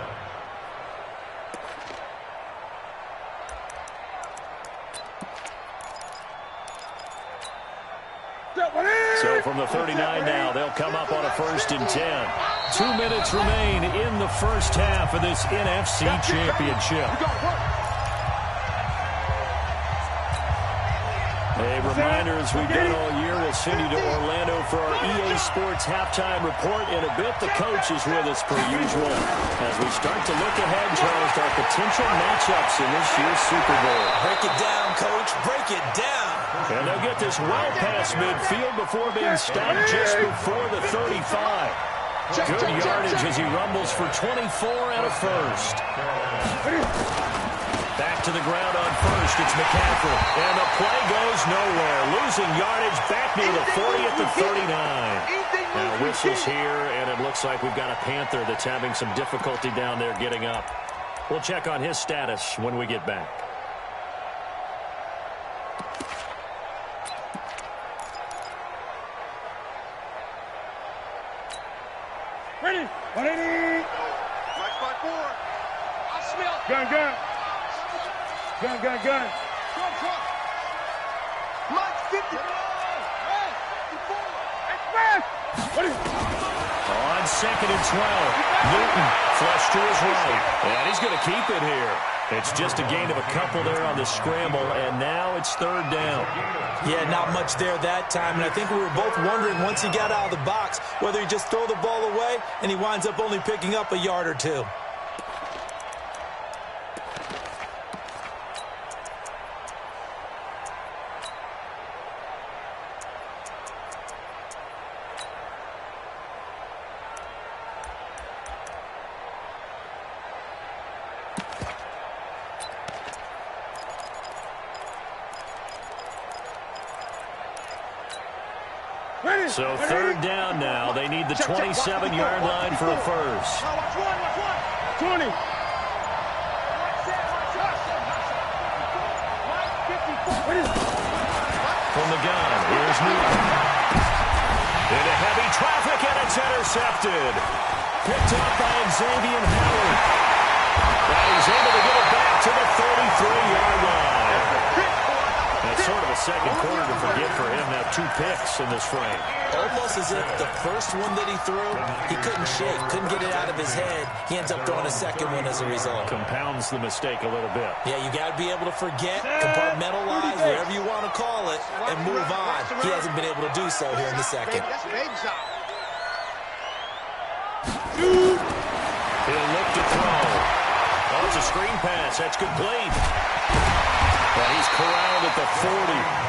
So from the 39 now, they'll come up on a 1st and 10. 2 minutes remain in the first half of this NFC Championship. A reminder, as we've done all year, we'll send you to Orlando for our EA Sports halftime report. In a bit, the coach is with us per usual as we start to look ahead, Charles, to our potential matchups in this year's Super Bowl. Break it down, Coach. Break it down. And they'll get this well past midfield before being stopped just before the 35. Good yardage as he rumbles for 24 and a first. Back to the ground on 1st. It's McCaffrey. And the play goes nowhere. Losing yardage back near the 40 at the 39. Now whistles here, and it looks like we've got a Panther that's having some difficulty down there getting up. We'll check on his status when we get back. Ready? 180. Match by 4. I smell. Gun. Gun. Truck. Match 50. Express. Ready? On 2nd and 12. Newton flush to his right. And he's going to keep it here. It's just a gain of a couple there on the scramble, and now it's 3rd down. Yeah, not much there that time, and I think we were both wondering once he got out of the box whether he just throw the ball away and he winds up only picking up a yard or two. So 3rd down now. They need the 27-yard line for a first. Watch 20. From the gun, here's Newton. Into heavy traffic, and it's intercepted. Picked up by Xavier Howard. And he's able to get it back to the 33-yard line. That's sort of a second quarter to forget for him. Now 2 picks in this frame. Almost as if the first one that he threw, he couldn't shake, couldn't get it out of his head. He ends up throwing a second one as a result. Compounds the mistake a little bit. Yeah, you got to be able to forget, compartmentalize, whatever you want to call it, and move on. He hasn't been able to do so here in the second. He'll look to throw. Oh, it's a screen pass. That's complete. And he's corralled at the 40,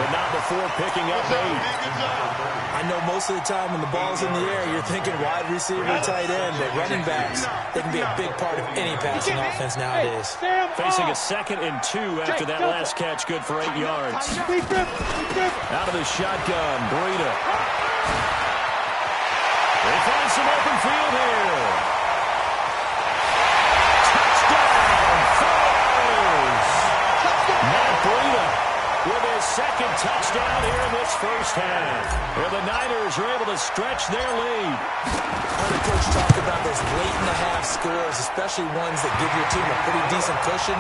but not before picking up 8. I know most of the time when the ball's in the air, you're thinking wide receiver, tight end, but running backs, they can be a big part of any passing offense nowadays. Facing a 2nd and 2 after that last catch, good for 8 yards. Out of the shotgun, Breida. They find some open field here. Breida with his 2nd touchdown here in this first half. Where the Niners are able to stretch their lead. I heard a coach talk about those late-in-the-half scores, especially ones that give your team a pretty decent cushion.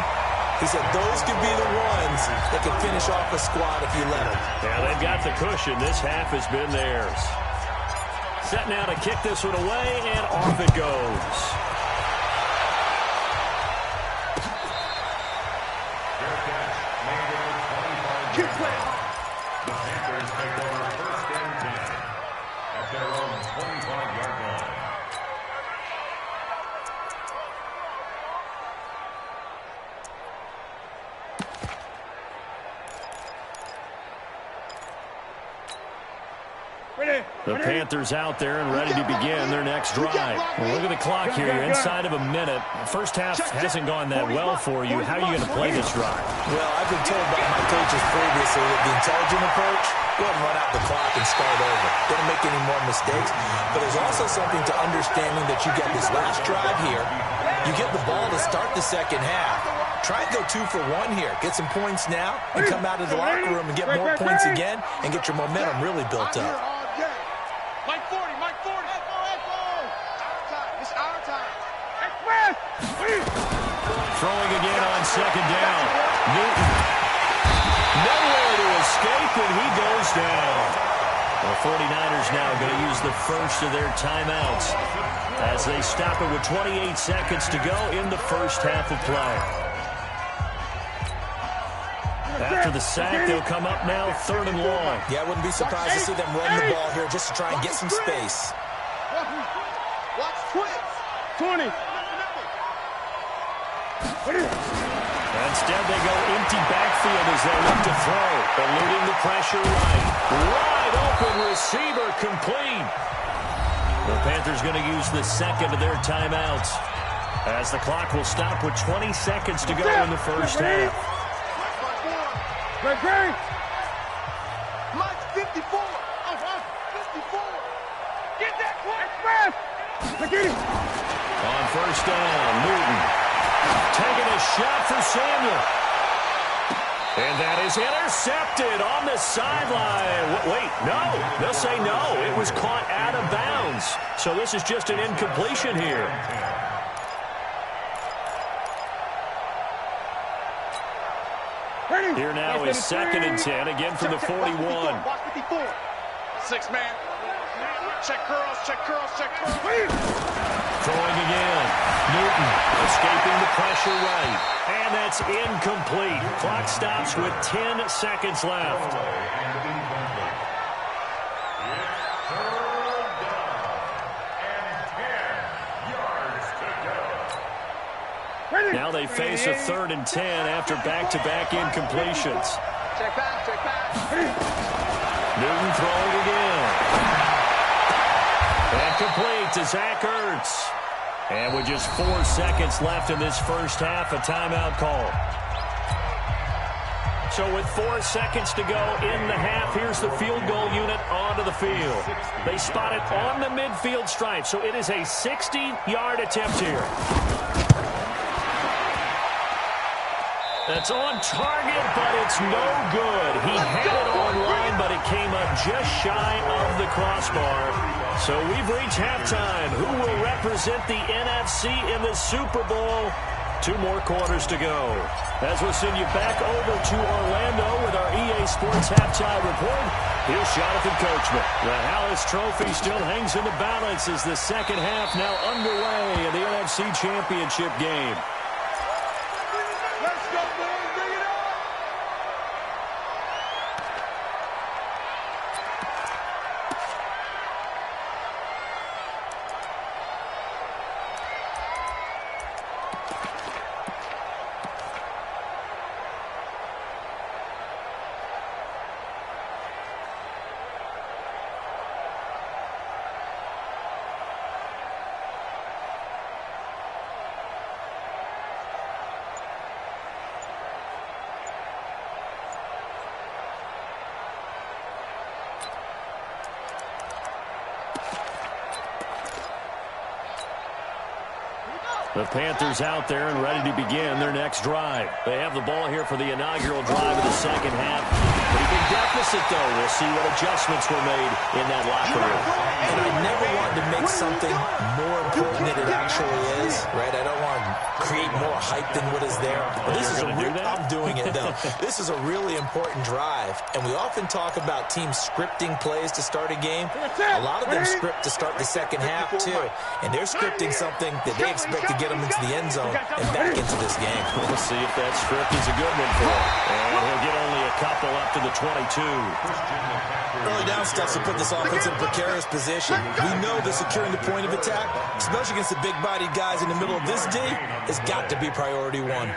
He said those could be the ones that could finish off a squad if you let them. Yeah, they've got the cushion. This half has been theirs. Set now to kick this one away, and off it goes. The Panthers take over 1st and 10 at their own 25-yard line. The Panthers out there and ready to begin their next drive. Well, look at the clock here. You're inside of a minute. First half hasn't gone that well for you. How are you going to play this drive? Well, I've been told by my coaches previously that the intelligent approach, go ahead and run out the clock and start over. Don't make any more mistakes. But there's also something to understanding that you got this last drive here. You get the ball to start the second half. Try and go 2 for 1 here. Get some points now and come out of the locker room and get more points again and get your momentum really built up. Mike 40. It's our time. Express. Throwing again on 2nd down. Newton. Nowhere to escape, and he goes down. The 49ers now going to use the first of their timeouts as they stop it with 28 seconds to go in the first half of play. After the sack, they'll come up now 3rd and long. Yeah, I wouldn't be surprised to see them run the ball here just to try and get some space. Watch 20. Instead, they go empty backfield as they look to throw. Eluding the pressure right. Wide open receiver complete. The Panthers going to use the 2nd of their timeouts as the clock will stop with 20 seconds to go in the first half. Mike 54. 54. Get On first down, Newton taking a shot for Samuel. And that is intercepted on the sideline. Wait, no. They'll say no. It was caught out of bounds. So this is just an incompletion here. Here now is 2nd and 10, again from the 41. Watch 54. 6-man. Check curls, check curls, check curls. Throwing again. Newton escaping the pressure right. And that's incomplete. Clock stops with 10 seconds left. Now they face a 3rd and 10 after back-to-back incompletions. Check back, check back. Newton throwing again. And complete to Zach Ertz. And with just 4 seconds left in this first half, a timeout call. So with 4 seconds to go in the half, here's the field goal unit onto the field. They spot it on the midfield stripe, so it is a 60-yard attempt here. That's on target, but it's no good. He had it online, but it came up just shy of the crossbar. So we've reached halftime. Who will represent the NFC in the Super Bowl? 2 more quarters to go. As we'll send you back over to Orlando with our EA Sports Halftime Report, here's Jonathan Coachman. The Hallis Trophy still hangs in the balance as the second half now underway in the NFC Championship game. Let's go, boys. Bring it on. The Panthers out there and ready to begin their next drive. They have the ball here for the inaugural drive of the second half. Pretty big deficit, though. We'll see what adjustments were made in that locker room. And I never wanted to make something more important than it actually is, right? I don't want to create more hype than what is there. But this is I'm doing it, though. This is a really important drive. And we often talk about teams scripting plays to start a game. A lot of them script to start the second half, too. And they're scripting something that they expect to get them into the end zone and back into this game. We'll see if that script is a good one for him. And he'll get only a couple up to the 22. Early down stuff to put this offense in a precarious position. We know that securing the point of attack, especially against the big-bodied guys in the middle of this D, has got to be priority one.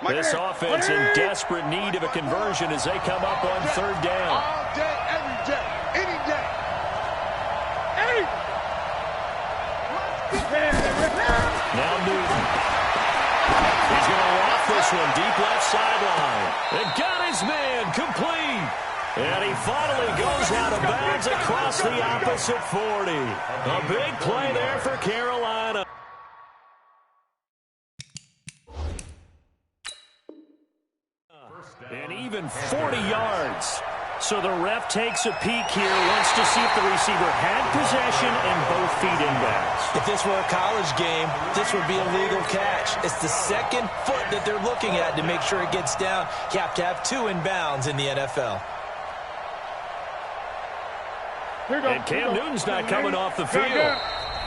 This offense in desperate need of a conversion as they come up on 3rd down. All day, every day, any day. Hey! Now Newton. He's going to rock this one deep left sideline. And got his man complete. And he finally goes out of bounds across the opposite 40. A big play there for Carolina. And even 40 yards. So the ref takes a peek here, wants to see if the receiver had possession and both feet inbounds. If this were a college game, this would be a legal catch. It's the second foot that they're looking at to make sure it gets down. You have to have 2 inbounds in the NFL. And Cam Newton's not coming off the field.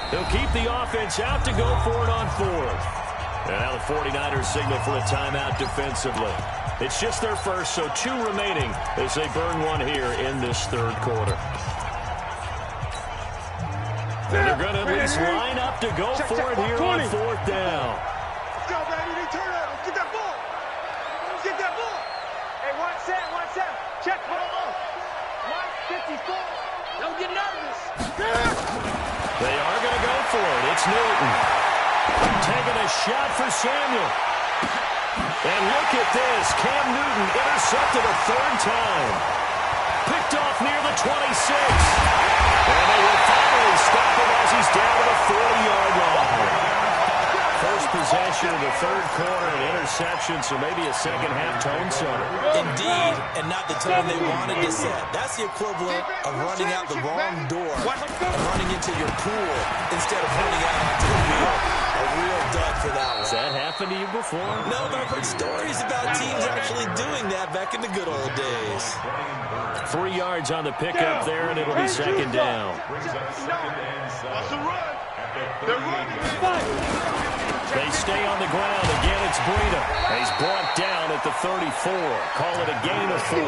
He'll keep the offense out to go for it on 4th. And now the 49ers signal for a timeout defensively. It's just their first, so 2 remaining as they burn one here in this 3rd quarter. And they're going to at least line up to go for it here on 4th down. Let's go, baby. They turn up. Let's get that ball. Let's get that ball. Hey, 1 7. Check. Hold on. 154. Don't get nervous. They are going to go for it. It's Newton. Taking a shot for Samuel. And look at this. Cam Newton intercepted a 3rd time. picked off near the 26. And they will finally stop him as he's down to the 40-yard line. First possession of the third quarter, an interception, so maybe a second-half tone setter. Indeed, and not the tone they wanted to set. That's the equivalent of running out the wrong door and running into your pool instead of running out onto the wheel. A real dud for that one. Has that happened to you before? No, but I've heard stories about teams actually doing that back in the good old days. 3 yards on the pickup there, and it'll be second down. That's a run. They're running. They stay on the ground. Again, it's Breida. He's brought down at the 34. Call it a gain of 4.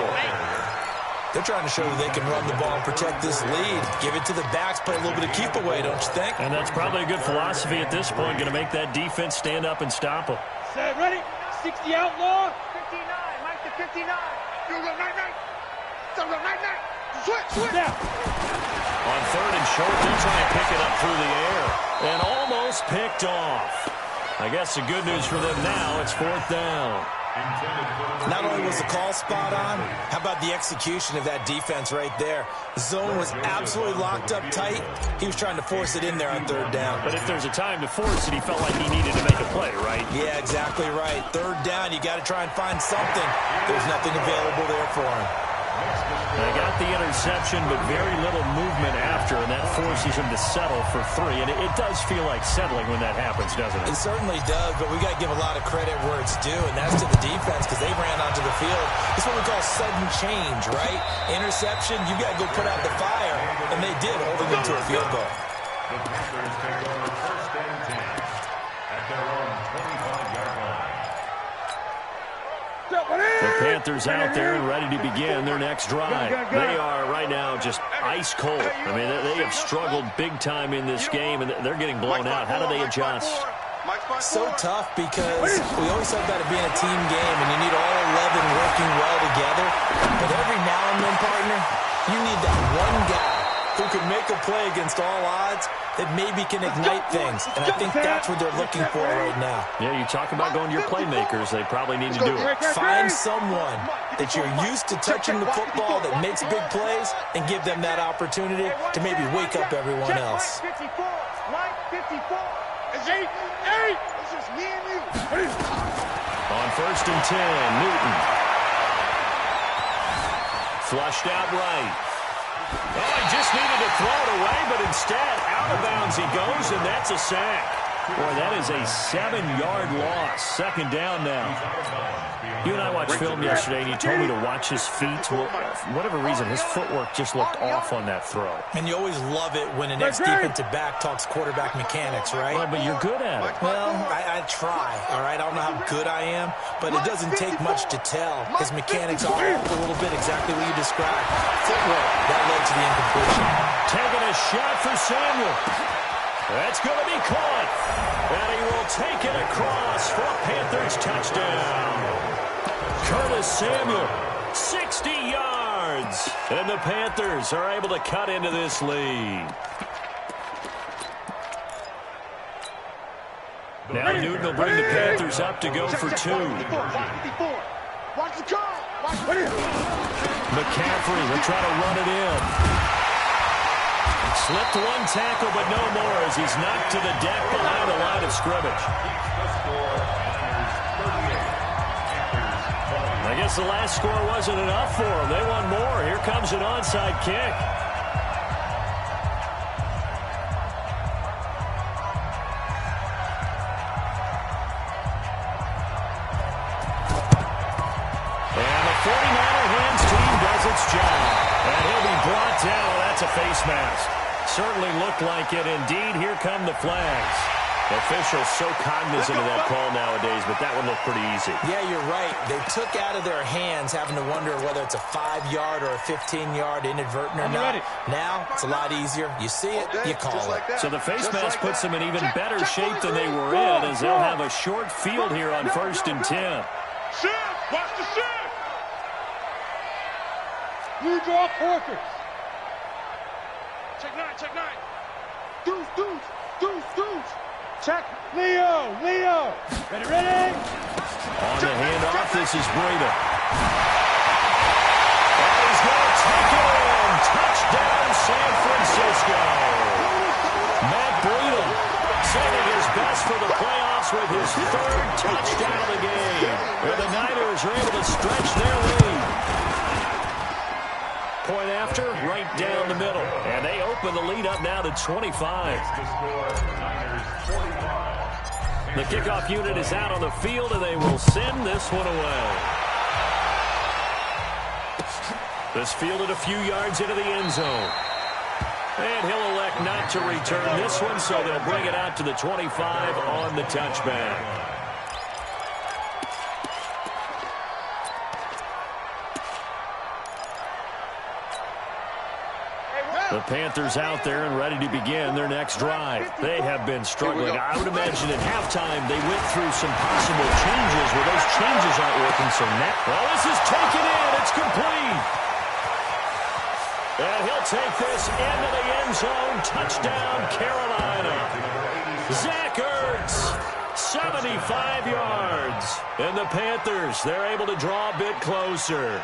They're trying to show that they can run the ball and protect this lead. Give it to the backs, play a little bit of keep away, don't you think? And that's probably a good philosophy at this point. Going to make that defense stand up and stop them. Set, ready? 60 outlaw. 59. Mike to 59. You go night-night. So go night-night. Switch. Down. On third and short, they try and pick it up through the air. And almost picked off. I guess the good news for them now, it's fourth down. Not only was the call spot on, how about the execution of that defense right there? The zone was absolutely locked up tight. He was trying to force it in there on third down. But if there's a time to force it, he felt like he needed to make a play, right? Yeah, exactly right. Third down, you got to try and find something. There's nothing available there for him. They got the interception, but very little movement after, and that forces him to settle for 3. And it does feel like settling when that happens, doesn't it? It certainly does, but we got to give a lot of credit where it's due, and that's to the defense because they ran onto the field. It's what we call sudden change, right? Interception, you got to go put out the fire, and they did, holding them to a field goal. The Panthers take over first and 10 at their own 25-yard line. The Panthers out there and ready to begin their next drive. They are right now just ice cold. I mean, they have struggled big time in this game, and they're getting blown out. How do they adjust? So tough because we always talk about it being a team game, and you need all 11 working well together. But every now and then, partner, you need that one guy who can make a play against all odds that maybe can ignite things. And I think that's what they're looking for right now. Yeah, you talk about going to your playmakers. They probably need to do it. Find someone that you're used to touching the football that makes big plays and give them that opportunity to maybe wake up everyone else. Mike 54. Mike 54. It's 8. It's just me and you. On first and 10, Newton. Flushed out right. Oh, he just needed to throw it away, but instead, out of bounds he goes, and that's a sack. Boy, that is a 7-yard loss. Second down now. You and I watched film yesterday, and you told me to watch his feet. Well, for whatever reason, his footwork just looked off on that throw. And you always love it when an ex-defensive back talks quarterback mechanics, right? Well, but you're good at it. Well, I try, all right? I don't know how good I am, but it doesn't take much to tell. His mechanics are off a little bit, exactly what you described. Footwork, that led to the incompletion. Taking a shot for Samuel. That's going to be caught. And he will take it across for a Panthers touchdown. Curtis Samuel, 60 yards. And the Panthers are able to cut into this lead. Now Newton will bring the Panthers up to go for 2. Watch the call. McCaffrey will try to run it in. Slipped one tackle, but no more as he's knocked to the deck behind the line of scrimmage. I guess the last score wasn't enough for them. They want more. Here comes an onside kick. And the 49er hands team does its job. And he'll be brought down. That's a face mask. Certainly looked like it. Indeed, here come the flags. Officials so cognizant of that call nowadays, but that one looked pretty easy. Yeah, you're right. They took out of their hands having to wonder whether it's a 5-yard or a 15-yard inadvertent or not. Now, it's a lot easier. You see it, you call it. So the face mask puts them in even better shape than they were in as they'll have a short field here on first and 10. Shift! Watch the shift! You draw quarters. Check 9, check 9. Deuce. Check. Leo. Ready? On the handoff, this is Breida. Oh, he's is going to take it in. Touchdown, San Francisco. Matt Breida saving his best for the playoffs with his third touchdown of the game. And the Niners are able to stretch their lead. Point after, right down the middle. And they open the lead up now to 25. The kickoff unit is out on the field, and they will send this one away. This fielded a few yards into the end zone. And he'll elect not to return this one, so they'll bring it out to the 25 on the touchback. The Panthers out there and ready to begin their next drive. They have been struggling. I would imagine at halftime they went through some possible changes where those changes aren't working. So now, well, this is taken in. It's complete. And he'll take this into the end zone. Touchdown, Carolina. Zach Ertz, 75 yards. And the Panthers, they're able to draw a bit closer.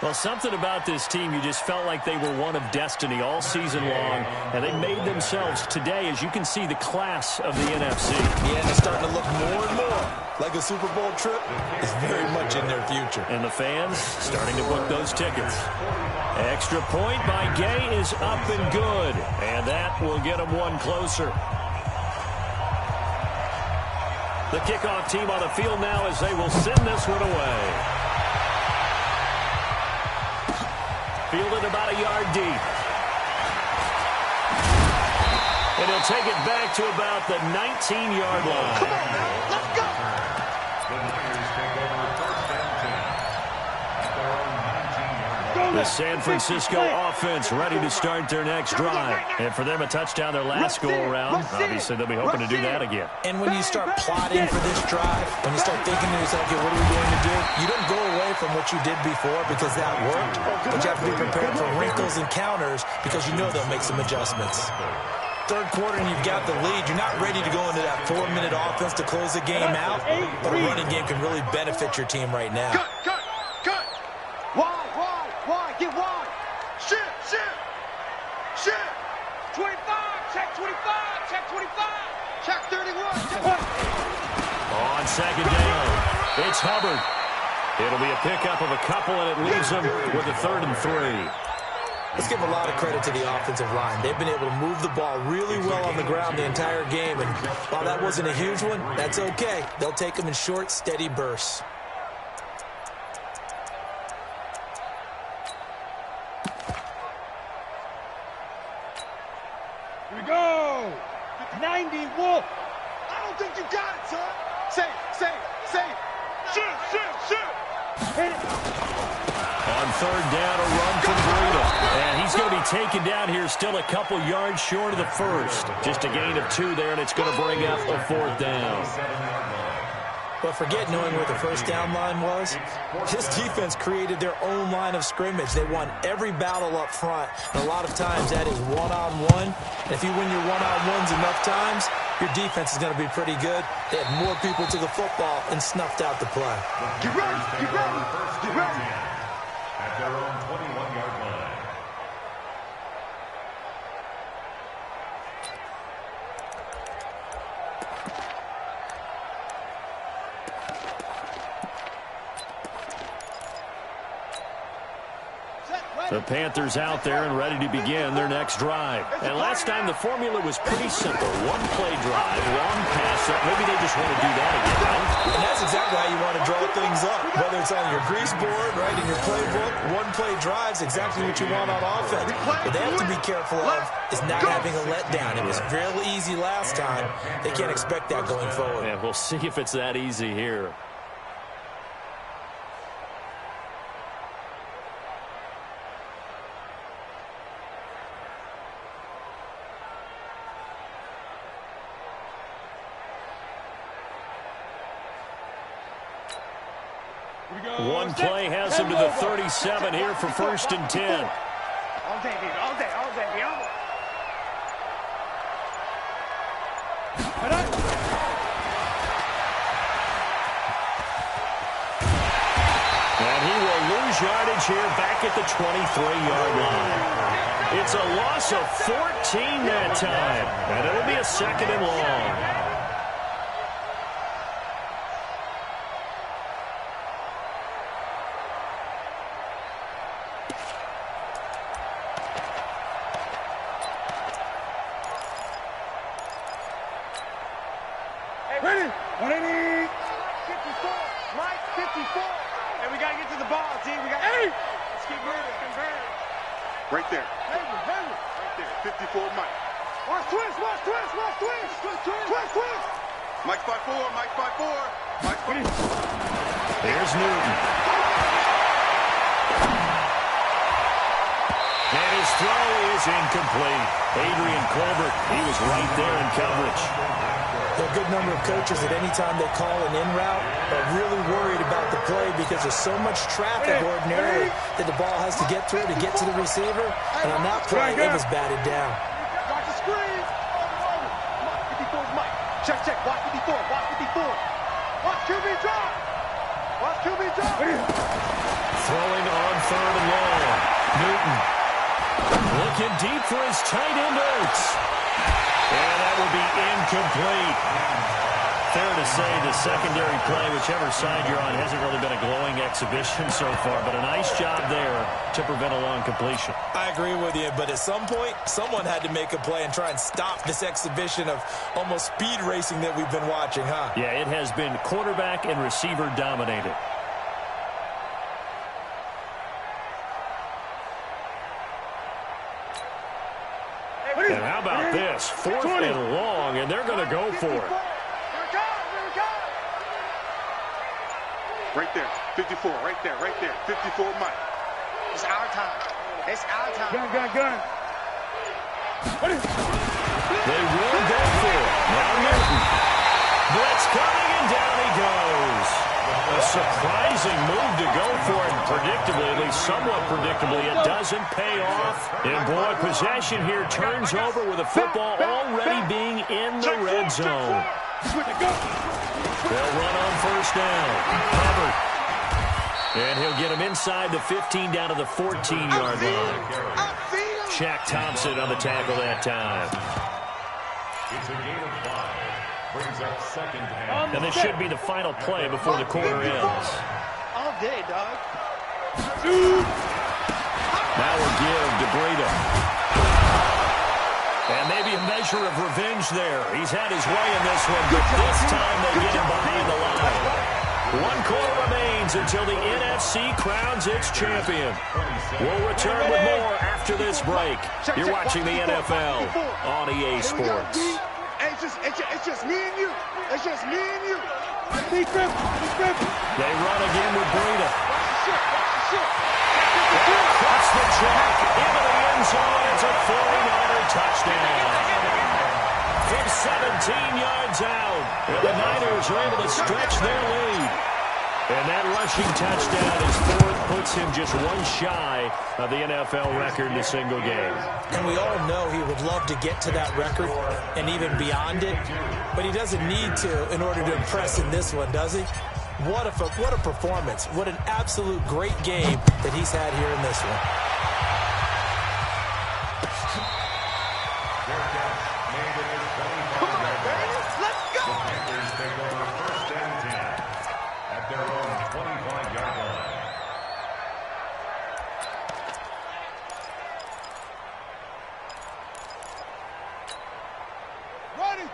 Well, something about this team, you just felt like they were one of destiny all season long, and they made themselves today, as you can see, the class of the NFC. Yeah, and it's starting to look more and more like a Super Bowl trip is very much in their future. And the fans starting to book those tickets. Extra point by Gay is up and good, and that will get them one closer. The kickoff team on the field now as they will send this one away. Fielded about a yard deep. And he'll take it back to about the 19-yard line. Come on, man. Let's go. The Niners take over first and 10 at their own 19-yard line. The San Francisco offense ready to start their next drive. And for them, a touchdown their last go-around. Obviously, they'll be hoping to do that again. And when you start plotting for this drive, when you start thinking to yourself, okay, what are we going to do? You don't go away from what you did before because that worked. But you have to be prepared for wrinkles and counters because you know they'll make some adjustments. Third quarter and you've got the lead. You're not ready to go into that 4-minute offense to close the game out. But a running game can really benefit your team right now. Cut. Wide. Get wide. Shift. 25. Check 25. Check 25. Check 31. On second down, it's Hubbard. It'll be a pickup of a couple, and it leaves them with a 3rd and 3. Let's give a lot of credit to the offensive line. They've been able to move the ball really well on the ground the entire game. And while that wasn't a huge one, that's okay. They'll take them in short, steady bursts. Here we go. 90 Wolf. I don't think you got it, son. Safe. Shoot. Hit it. On 3rd down, a run from Breida. And he's going to be taken down here still a couple yards short of the first. Just a gain of 2 there, and it's going to bring up a 4th down. But forget knowing where the first down line was. This defense created their own line of scrimmage. They won every battle up front. And a lot of times that is one-on-one. And if you win your one-on-ones enough times, your defense is going to be pretty good. They had more people to the football and snuffed out the play. Get ready. At their own 21-yard line. The Panthers out there and ready to begin their next drive. And last time the formula was pretty simple. One-play drive, long pass up. Maybe they just want to do that again, right? And that's exactly how you want to draw things up. Whether it's on your grease board, right, in your playbook, one-play drive's exactly what you want on offense. What they have to be careful of is not having a letdown. It was fairly easy last time. They can't expect that going forward. And we'll see if it's that easy here. One play has him to the 37 here for 1st and 10. All day, baby. And he will lose yardage yardage here back at the 23-yard line. It's a loss of 14 that time, and it'll be a 2nd and long. Ready? 180. 54. Mike, 54. And we got to get to the ball, T. We got 8. Let's keep moving. Right there. Right there. 54, Mike. Watch twist. Mike's by 4. Mike's by 4. There's Newton. And his throw is incomplete. Adrian Colbert, he was right there in coverage. A good number of coaches at any time they call an in route are really worried about the play because there's so much traffic ordinarily that the ball has to get through to get to the receiver. And on that play, it was batted down. Watch the screen. 54 is Mike. Check. Watch 54. Watch QB drop. Throwing on 3rd and long. Newton looking deep for his tight end Oates. And that will be incomplete. Fair to say the secondary play, whichever side you're on, hasn't really been a glowing exhibition so far, but a nice job there to prevent a long completion. I agree with you, but at some point, someone had to make a play and try and stop this exhibition of almost speed racing that we've been watching, huh? Yeah, it has been quarterback and receiver dominated. And how about this? 4th and long, and they're going to go for it. Right there. 54. Right there. 54, Mike. It's our time. Gun. They will go for it. Now Newton. Blitz coming, and down he goes. A surprising move to go for it, and predictably, at least somewhat predictably, it doesn't pay off. And boy, possession here turns over with the football already being in the red zone. They'll run on 1st down. Hubbard. And he'll get him inside the 15 down to the 14-yard line. Shaq Thompson on the tackle that time. It's a gain of 5. Brings up 2nd and... And this should be the final play before the quarter ends. All day, dog. Now we'll give to Breida. And maybe a measure of revenge there. He's had his way in this one, but this time they get him behind the line. 1 quarter remains until the NFC crowns its champion. We'll return with more after this break. You're watching the NFL on EA Sports. It's just me and you. They run again with Breida. Across the track, into the end zone. It's a 49er touchdown. From 17 yards out, the Niners are able to stretch their lead. And that rushing touchdown is 4th, puts him just 1 shy of the NFL record in a single game. And we all know he would love to get to that record and even beyond it, but he doesn't need to in order to impress in this one, does he? What a performance. What an absolute great game that he's had here in this one. Come on, baby. Let's go. The Panthers take over 1st and 10 at their own 25-yard line.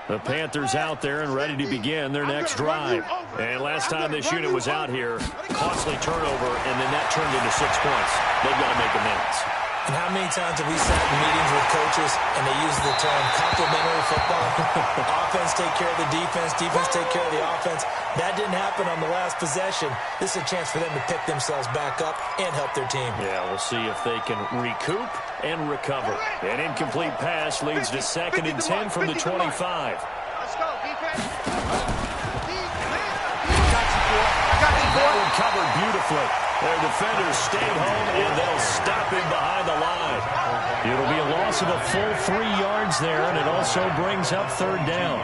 The Panthers out there and ready to begin their next drive. And last time this unit was out here, costly turnover, and then that turned into 6 points. They've got to make amends. And how many times have we sat in meetings with coaches and they use the term complementary football? Offense take care of the defense, defense take care of the offense. That didn't happen on the last possession. This is a chance for them to pick themselves back up and help their team. Yeah, we'll see if they can recoup and recover. An incomplete pass leads to 2nd and 10 from the 25. Let's go, defense. I got you, boy. That one covered beautifully. Their defenders stayed home, and they'll stop him behind the line. It'll be a loss of a full 3 yards there, and it also brings up 3rd down.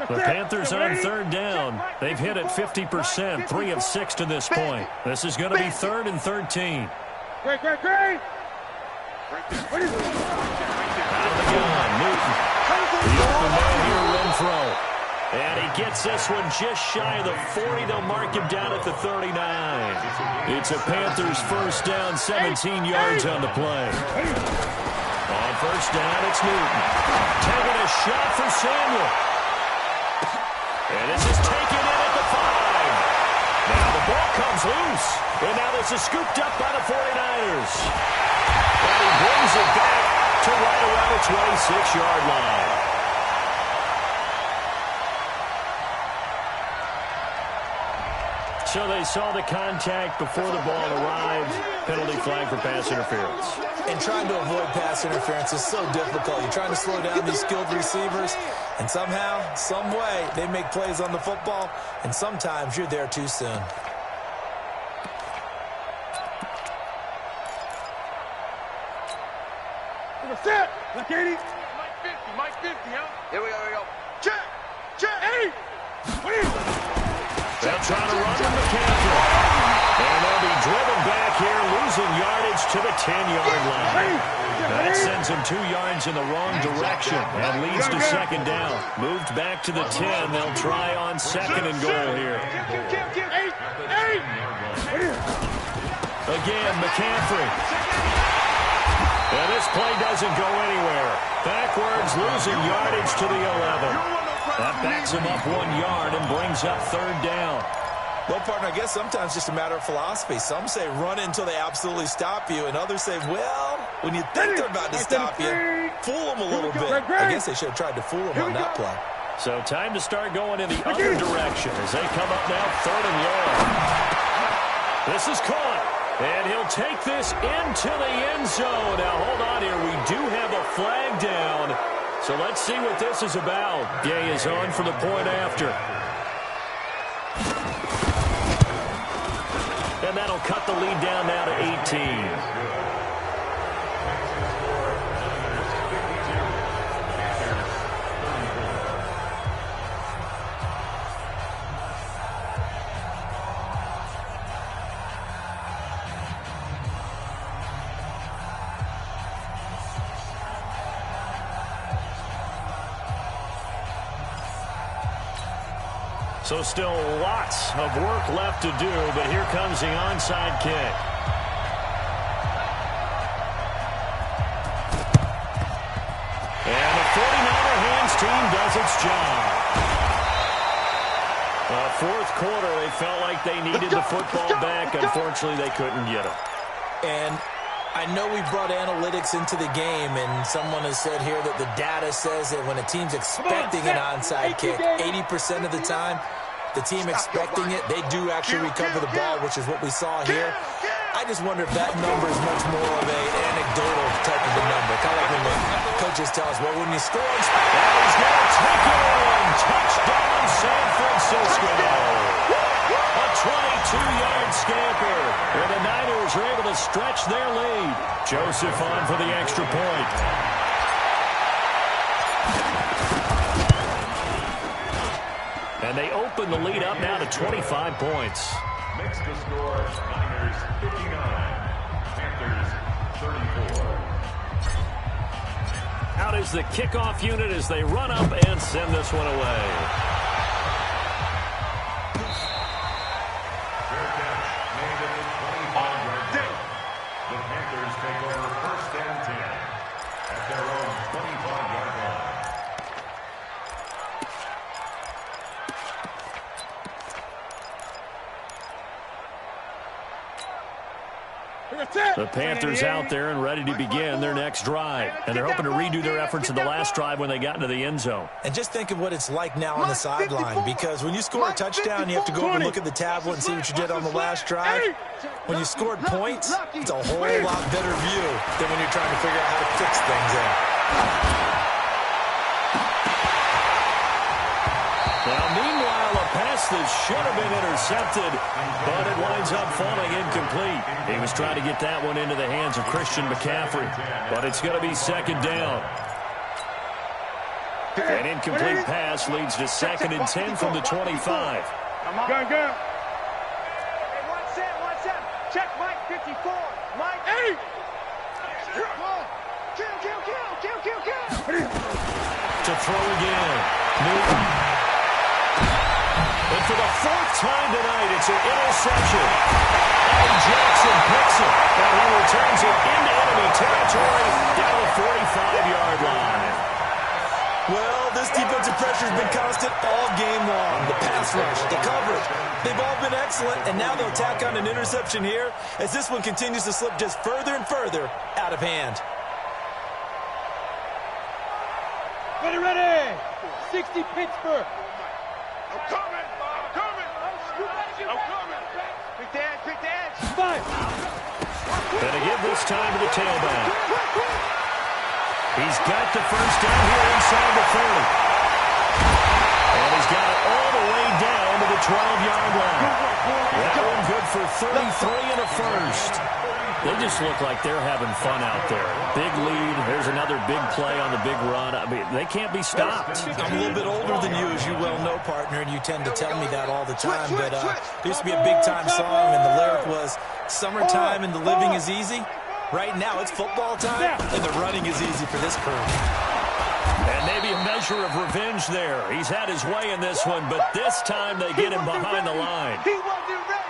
The Panthers on third down. They've hit it 50%, 3 of 6 to this point. This is going to be 3rd and 13. Great. Out of the gun, Newton. The open man here, Renfro. And he gets this one just shy of the 40. They'll mark him down at the 39. It's a Panthers first down, 17 yards on the play. On first down, it's Newton. Taking a shot for Samuel. And this is taken in at the 5. Now the ball comes loose. And now this is scooped up by the 49ers. And he brings it back to right around the 26-yard line. So they saw the contact before the ball arrived. Penalty flag for pass interference. And trying to avoid pass interference is so difficult. You're trying to slow down these skilled receivers, and somehow, some way, they make plays on the football, and sometimes you're there too soon. Set. Look, 80. Mike 50, huh? Here we go. Check. 80. They'll try to run with McCaffrey. And they'll be driven back here, losing yardage to the 10-yard line. That sends them 2 yards in the wrong direction and leads to second down. Moved back to the 10. They'll try on second and goal here. Again, McCaffrey. And this play doesn't go anywhere. Backwards, losing yardage to the 11. That backs him up 1 yard and brings up third down. Well, partner, I guess sometimes just a matter of philosophy. Some say run until they absolutely stop you, and others say, well, when you think they're about to stop you, fool them a little bit. I guess they should have tried to fool them on that play. So time to start going in the other direction as they come up now 3rd and long. This is caught, and he'll take this into the end zone. Now, hold on here. We do have a flag down. So let's see what this is about. Gay is on for the point after. And that'll cut the lead down now to 18. So still lots of work left to do, but here comes the onside kick. And the 49er hands team does its job. Fourth quarter, they felt like they needed the football back. Unfortunately, they couldn't get it. And I know we brought analytics into the game, and someone has said here that the data says that when a team's expecting an onside kick, 80% of the time, the team expecting it, they do actually recover the ball, which is what we saw here. I just wonder if that number is much more of an anecdotal type of a number. Kind of like when the coaches tell us, well, when you score, he's going to take it on. Touchdown, San Francisco. A 22-yard scamper. And the Niners are able to stretch their lead. Joseph on for the extra point. And they open the lead up now to 25 points. Makes the score Niners 59, Panthers 34. Out is the kickoff unit as they run up and send this one away. Fair catch made at the 25-yard line. The Panthers take over 1st and 10 at their own 25-yard line. The Panthers out there and ready to begin their next drive. And they're hoping to redo their efforts of the last drive when they got into the end zone. And just think of what it's like now on the sideline, because when you score a touchdown, you have to go over and look at the tablet and see what you did on the last drive. When you scored points, it's a whole lot better view than when you're trying to figure out how to fix things in. Now, meanwhile, a pass that should have been intercepted, but it winds up falling incomplete. He was trying to get that one into the hands of Christian McCaffrey, but it's going to be second down. An incomplete pass leads to 2nd and 10 from the 25. Come on. Go. Hey, 1-7. Check Mike 54. Mike. Hey. Kill. To throw again. Newton. And for the 4th time tonight, it's an interception. And Jackson picks it. And he returns it into enemy territory down the 45-yard line. Well, this defensive pressure has been constant all game long. The pass rush, the coverage, they've all been excellent, and now they'll tack on an interception here as this one continues to slip just further and further out of hand. Ready. 60 Pittsburgh. I'm coming. Quick dance. 5. Gonna give this time to the tailback. He's got the first down here inside the 30. And he's got it all the way down to the 12-yard line. That one good for 33 and a first. They just look like they're having fun out there. Big lead. There's another big play on the big run. I mean, they can't be stopped. I'm a little bit older than you, as you well know, partner, and you tend to tell me that all the time. But there used to be a big-time song, and the lyric was, "Summertime and the living is easy." Right now, it's football time, and the running is easy for this crew. And maybe a measure of revenge there. He's had his way in this one, but this time they get him behind the line. He wasn't ready.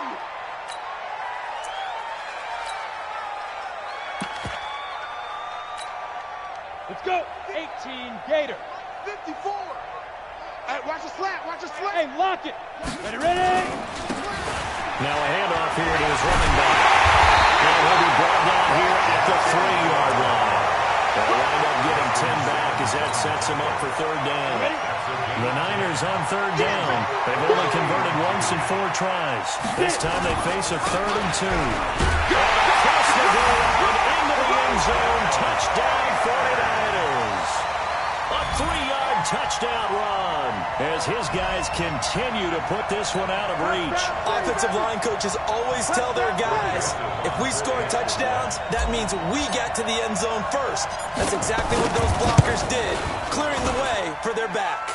Let's go. 18 Gator. 54. Hey, watch the slant. Hey, lock it. Ready. Now a handoff here to his running back. And he'll be brought down here at the 3-yard line. They'll wind up getting 10 back as that sets him up for 3rd down. The Niners on 3rd down. They've only converted once in 4 tries. This time they face a 3rd and 2. Across the goal line, into the end zone. Touchdown 49ers. A 3-yard touchdown run as his guys continue to put this one out of reach. Offensive line coaches always tell their guys, if we score touchdowns, that means we get to the end zone first. That's exactly what those blockers did, clearing the way for their back.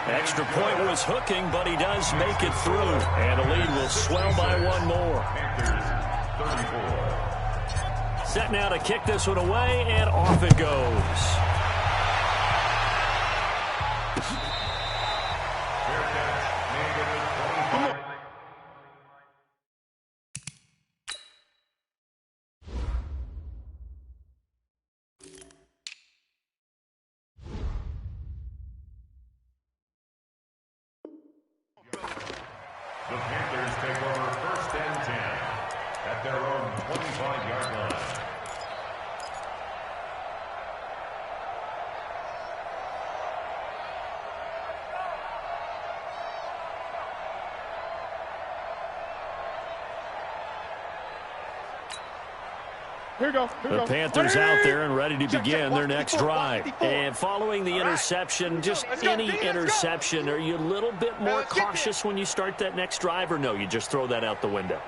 Extra point was hooking, but he does make it through. And the lead will swell by 1 more. Set now to kick this one away, and off it goes. The Panthers take over 1st and 10 at their own 25-yard line. The Panthers out there and ready to begin their next drive. And following the interception, just any interception, are you a little bit more cautious when you start that next drive, or no, you just throw that out the window?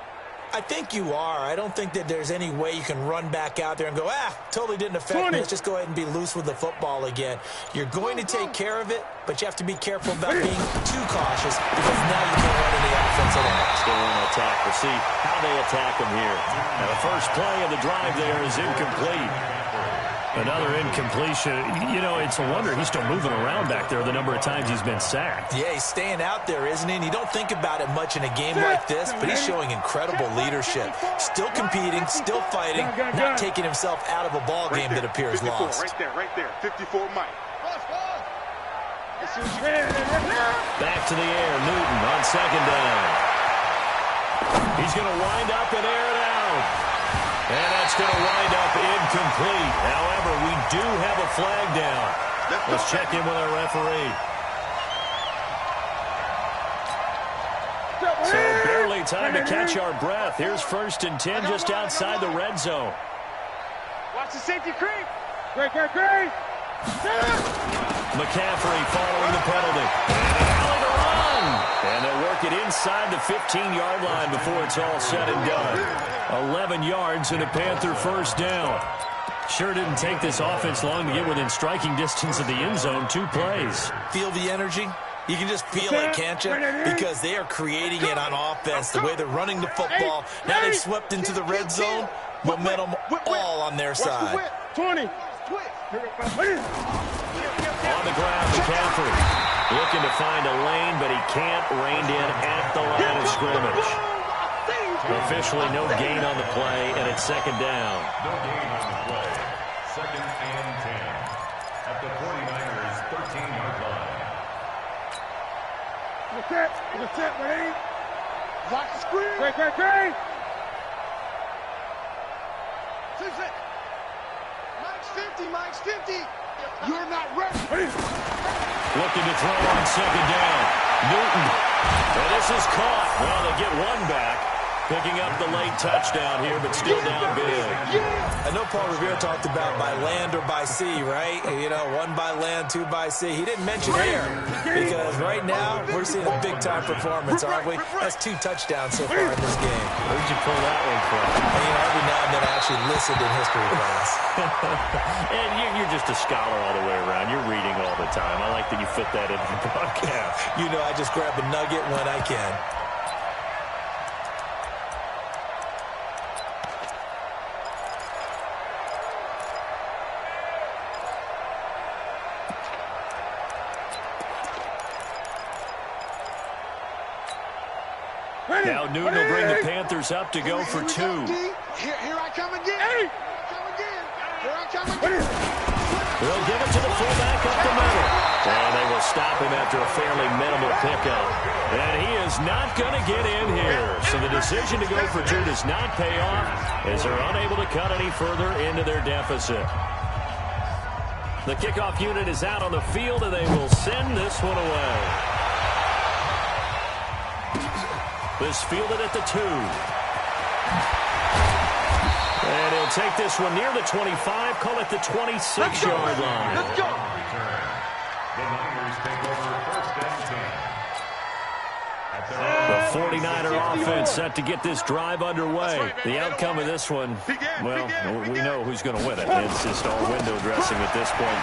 I think you are. I don't think that there's any way you can run back out there and go, totally didn't affect me. Let's just go ahead and be loose with the football again. You're going to take care of it, but you have to be careful about being too cautious because now you can't run any offense at all. Still in attack. We'll see how they attack them here. Now, the first play of the drive there is incomplete. Another incompletion. You know, it's a wonder he's still moving around back there the number of times he's been sacked. Yeah, he's staying out there, isn't he? And you don't think about it much in a game like this, but he's showing incredible leadership. Still competing, still fighting, not taking himself out of a ball game that appears lost. Right there. 54 Mike. Back to the air, Newton on 2nd down. He's going to wind up and air it out. And that's going to wind up incomplete. However, we do have a flag down. Let's check in with our referee. So barely time to catch our breath. Here's 1st and 10 just outside the red zone. Watch the safety creep. Great. McCaffrey following the penalty. And an alley to run. And they'll work it inside the 15-yard line before it's all said and done. 11 yards and a Panther 1st down. Sure didn't take this offense long to get within striking distance of the end zone. 2 plays. Feel the energy? You can just feel it, can't you? Because they are creating it on offense, the way they're running the football. Now they've swept into the red zone. Momentum all on their side. 20. On the ground, McCaffrey looking to find a lane, but he can't. Reined in at the line of scrimmage. Officially no gain on the play, and it's second down. No gain on the play. Second and 10 at the 49ers' 13-yard line. Look at ready? Lock the screen. Great. Mike's 50. You're not ready. Looking to throw on second down. Newton. And this is caught. Well, they get one back. Picking up the late touchdown here, but still down big. I know Paul Revere talked about by land or by sea, right? You know, 1 by land, 2 by sea. He didn't mention air because right now we're seeing a big-time performance, aren't we? That's 2 touchdowns so far in this game. Where'd you pull that one from? And, you know, every now and then I actually listened in history class. And you're just a scholar all the way around. You're reading all the time. I like that you fit that into the broadcast. You know, I just grab a nugget when I can. Now Newton will bring the Panthers up to go for 2. Here I come again. Here I come again. They'll give it to the fullback up the middle. And they will stop him after a fairly minimal pickup. And he is not going to get in here. So the decision to go for 2 does not pay off as they're unable to cut any further into their deficit. The kickoff unit is out on the field, and they will send this one away. This fielded at the 2. And he'll take this one near the 25, call it the 26-yard line. Let's go. The Niners take over first and 10. The 49er offense set to get this drive underway. The outcome of this one, well, we know who's going to win it. It's just all window dressing at this point.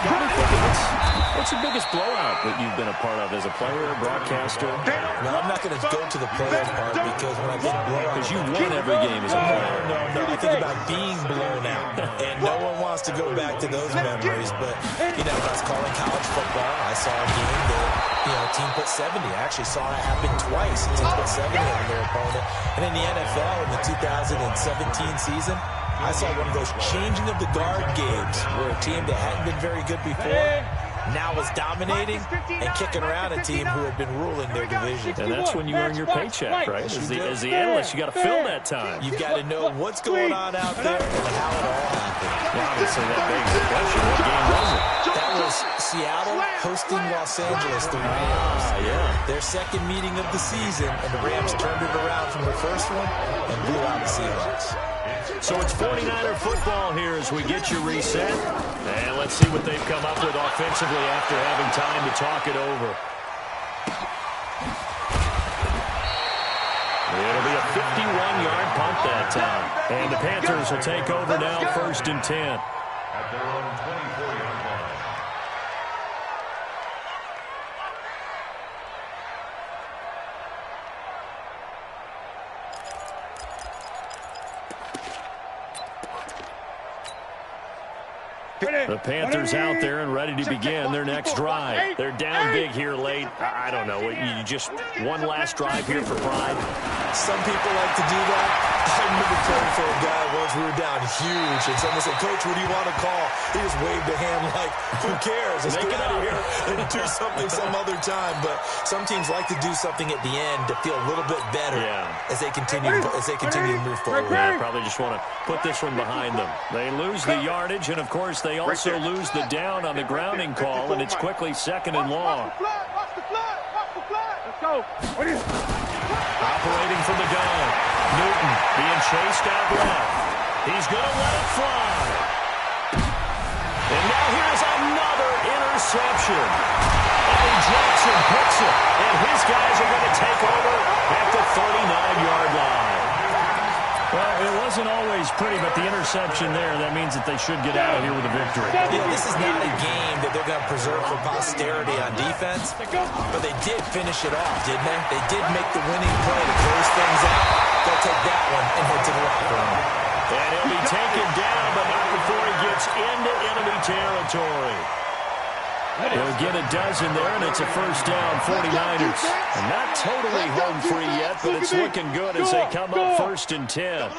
What's the biggest blowout that you've been a part of as a player, broadcaster? No, I'm not going to go to the player part because when I think blowout... Because you won every game as a player. No, I think about being blown out. And no one wants to go back to those memories. But, you know, when I was calling college football, I saw a game that, you know, a team put 70. I actually saw it happen twice. A team put 70 on their opponent. And in the NFL, in the 2017 season, I saw one of those changing of the guard games where a team that hadn't been very good before now was dominating and kicking around a team who had been ruling their division. And that's when you earn your paycheck, right? As the analyst, you got to fill that time. You've got to know what's going on out there and how it all happened. Well, obviously, that begs the question, what game was it? That was Seattle hosting Los Angeles, the Rams. Yeah. Their second meeting of the season, and the Rams turned it around from the first one and blew out the Seahawks. So it's 49er football here as we get you reset. And let's see what they've come up with offensively after having time to talk it over. It'll be a 51-yard punt that time. And the Panthers will take over now, 1st and 10. At their own 24-yard line. The Panthers out there and ready to begin their next drive. They're down big here late. I don't know. You just one last drive here for pride. Some people like to do that. I remember playing for a guy once. We were down huge, and someone said, "Coach, what do you want to call?" He just waved a hand like, "Who cares? Let's get out of here and do something some other time." But some teams like to do something at the end to feel a little bit better as they continue to move forward. Yeah, probably just want to put this one behind them. They lose the yardage, and of course they also lose the down on the grounding call, and it's quickly 2nd and long. Let's go. Operating from the gun. Newton being chased out left. He's going to let it fly. And now here's another interception. Eddie Jackson picks it, and his guys are going to take over at the 39-yard line. Well, it wasn't always pretty, but the interception there, that means that they should get out of here with a victory. Yeah, this is not a game that they're going to preserve for posterity on defense, but they did finish it off, didn't they? They did make the winning play to close things out. They'll take that one and head to the locker room. And he'll be taken down, but not before he gets into enemy territory. He'll get a dozen there, and it's a first down, 49ers. And not totally home free yet, but it's looking good as they come up 1st and 10.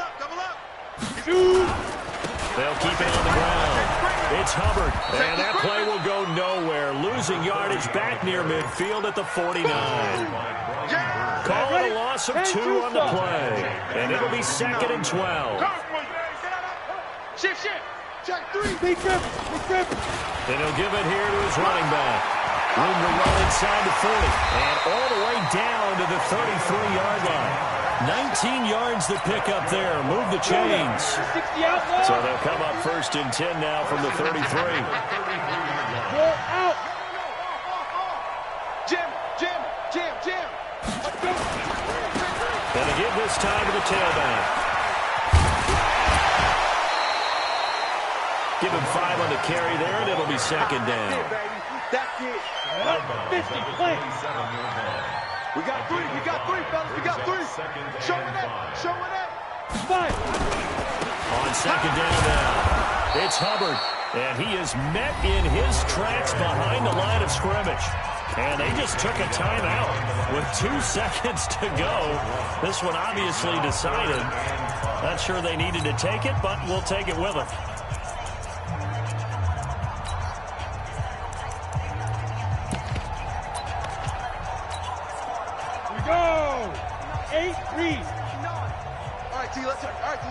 They'll keep it on the ground. It's Hubbard, and that play will go nowhere. Losing yardage back near midfield at the 49. Call it a loss of 2 on the play, and it'll be 2nd and 12. Shift. Check 3. Big trip. And he'll give it here to his running back. Room to run inside the 40. And all the way down to the 33-yard line. 19 yards to pick up there. Move the chains. So they'll come up 1st and 10 now from the 33. Out. Jim. Let's go. And again this time to the tailback. Give him 5 on the carry there, and it'll be 2nd down. That's it. 50, play. We got 3, fellas. We got 3. Showing it. 5. On 2nd down now, it's Hubbard, and he is met in his tracks behind the line of scrimmage. And they just took a timeout with 2 seconds to go. This one obviously decided. Not sure they needed to take it, but we'll take it with them. Go! 8-3. All right, T, let's turn. All right, T.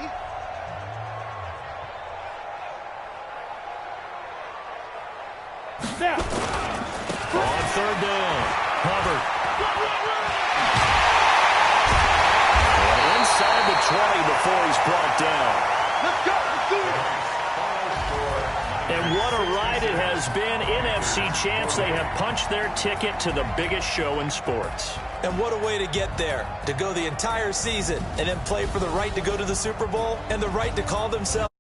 Snap. On 3rd down, Hubbard. And inside the 20 before he's brought down. Let's go. Let's do it. And what a ride it has been. NFC champs, they have punched their ticket to the biggest show in sports. And what a way to get there, to go the entire season and then play for the right to go to the Super Bowl and the right to call themselves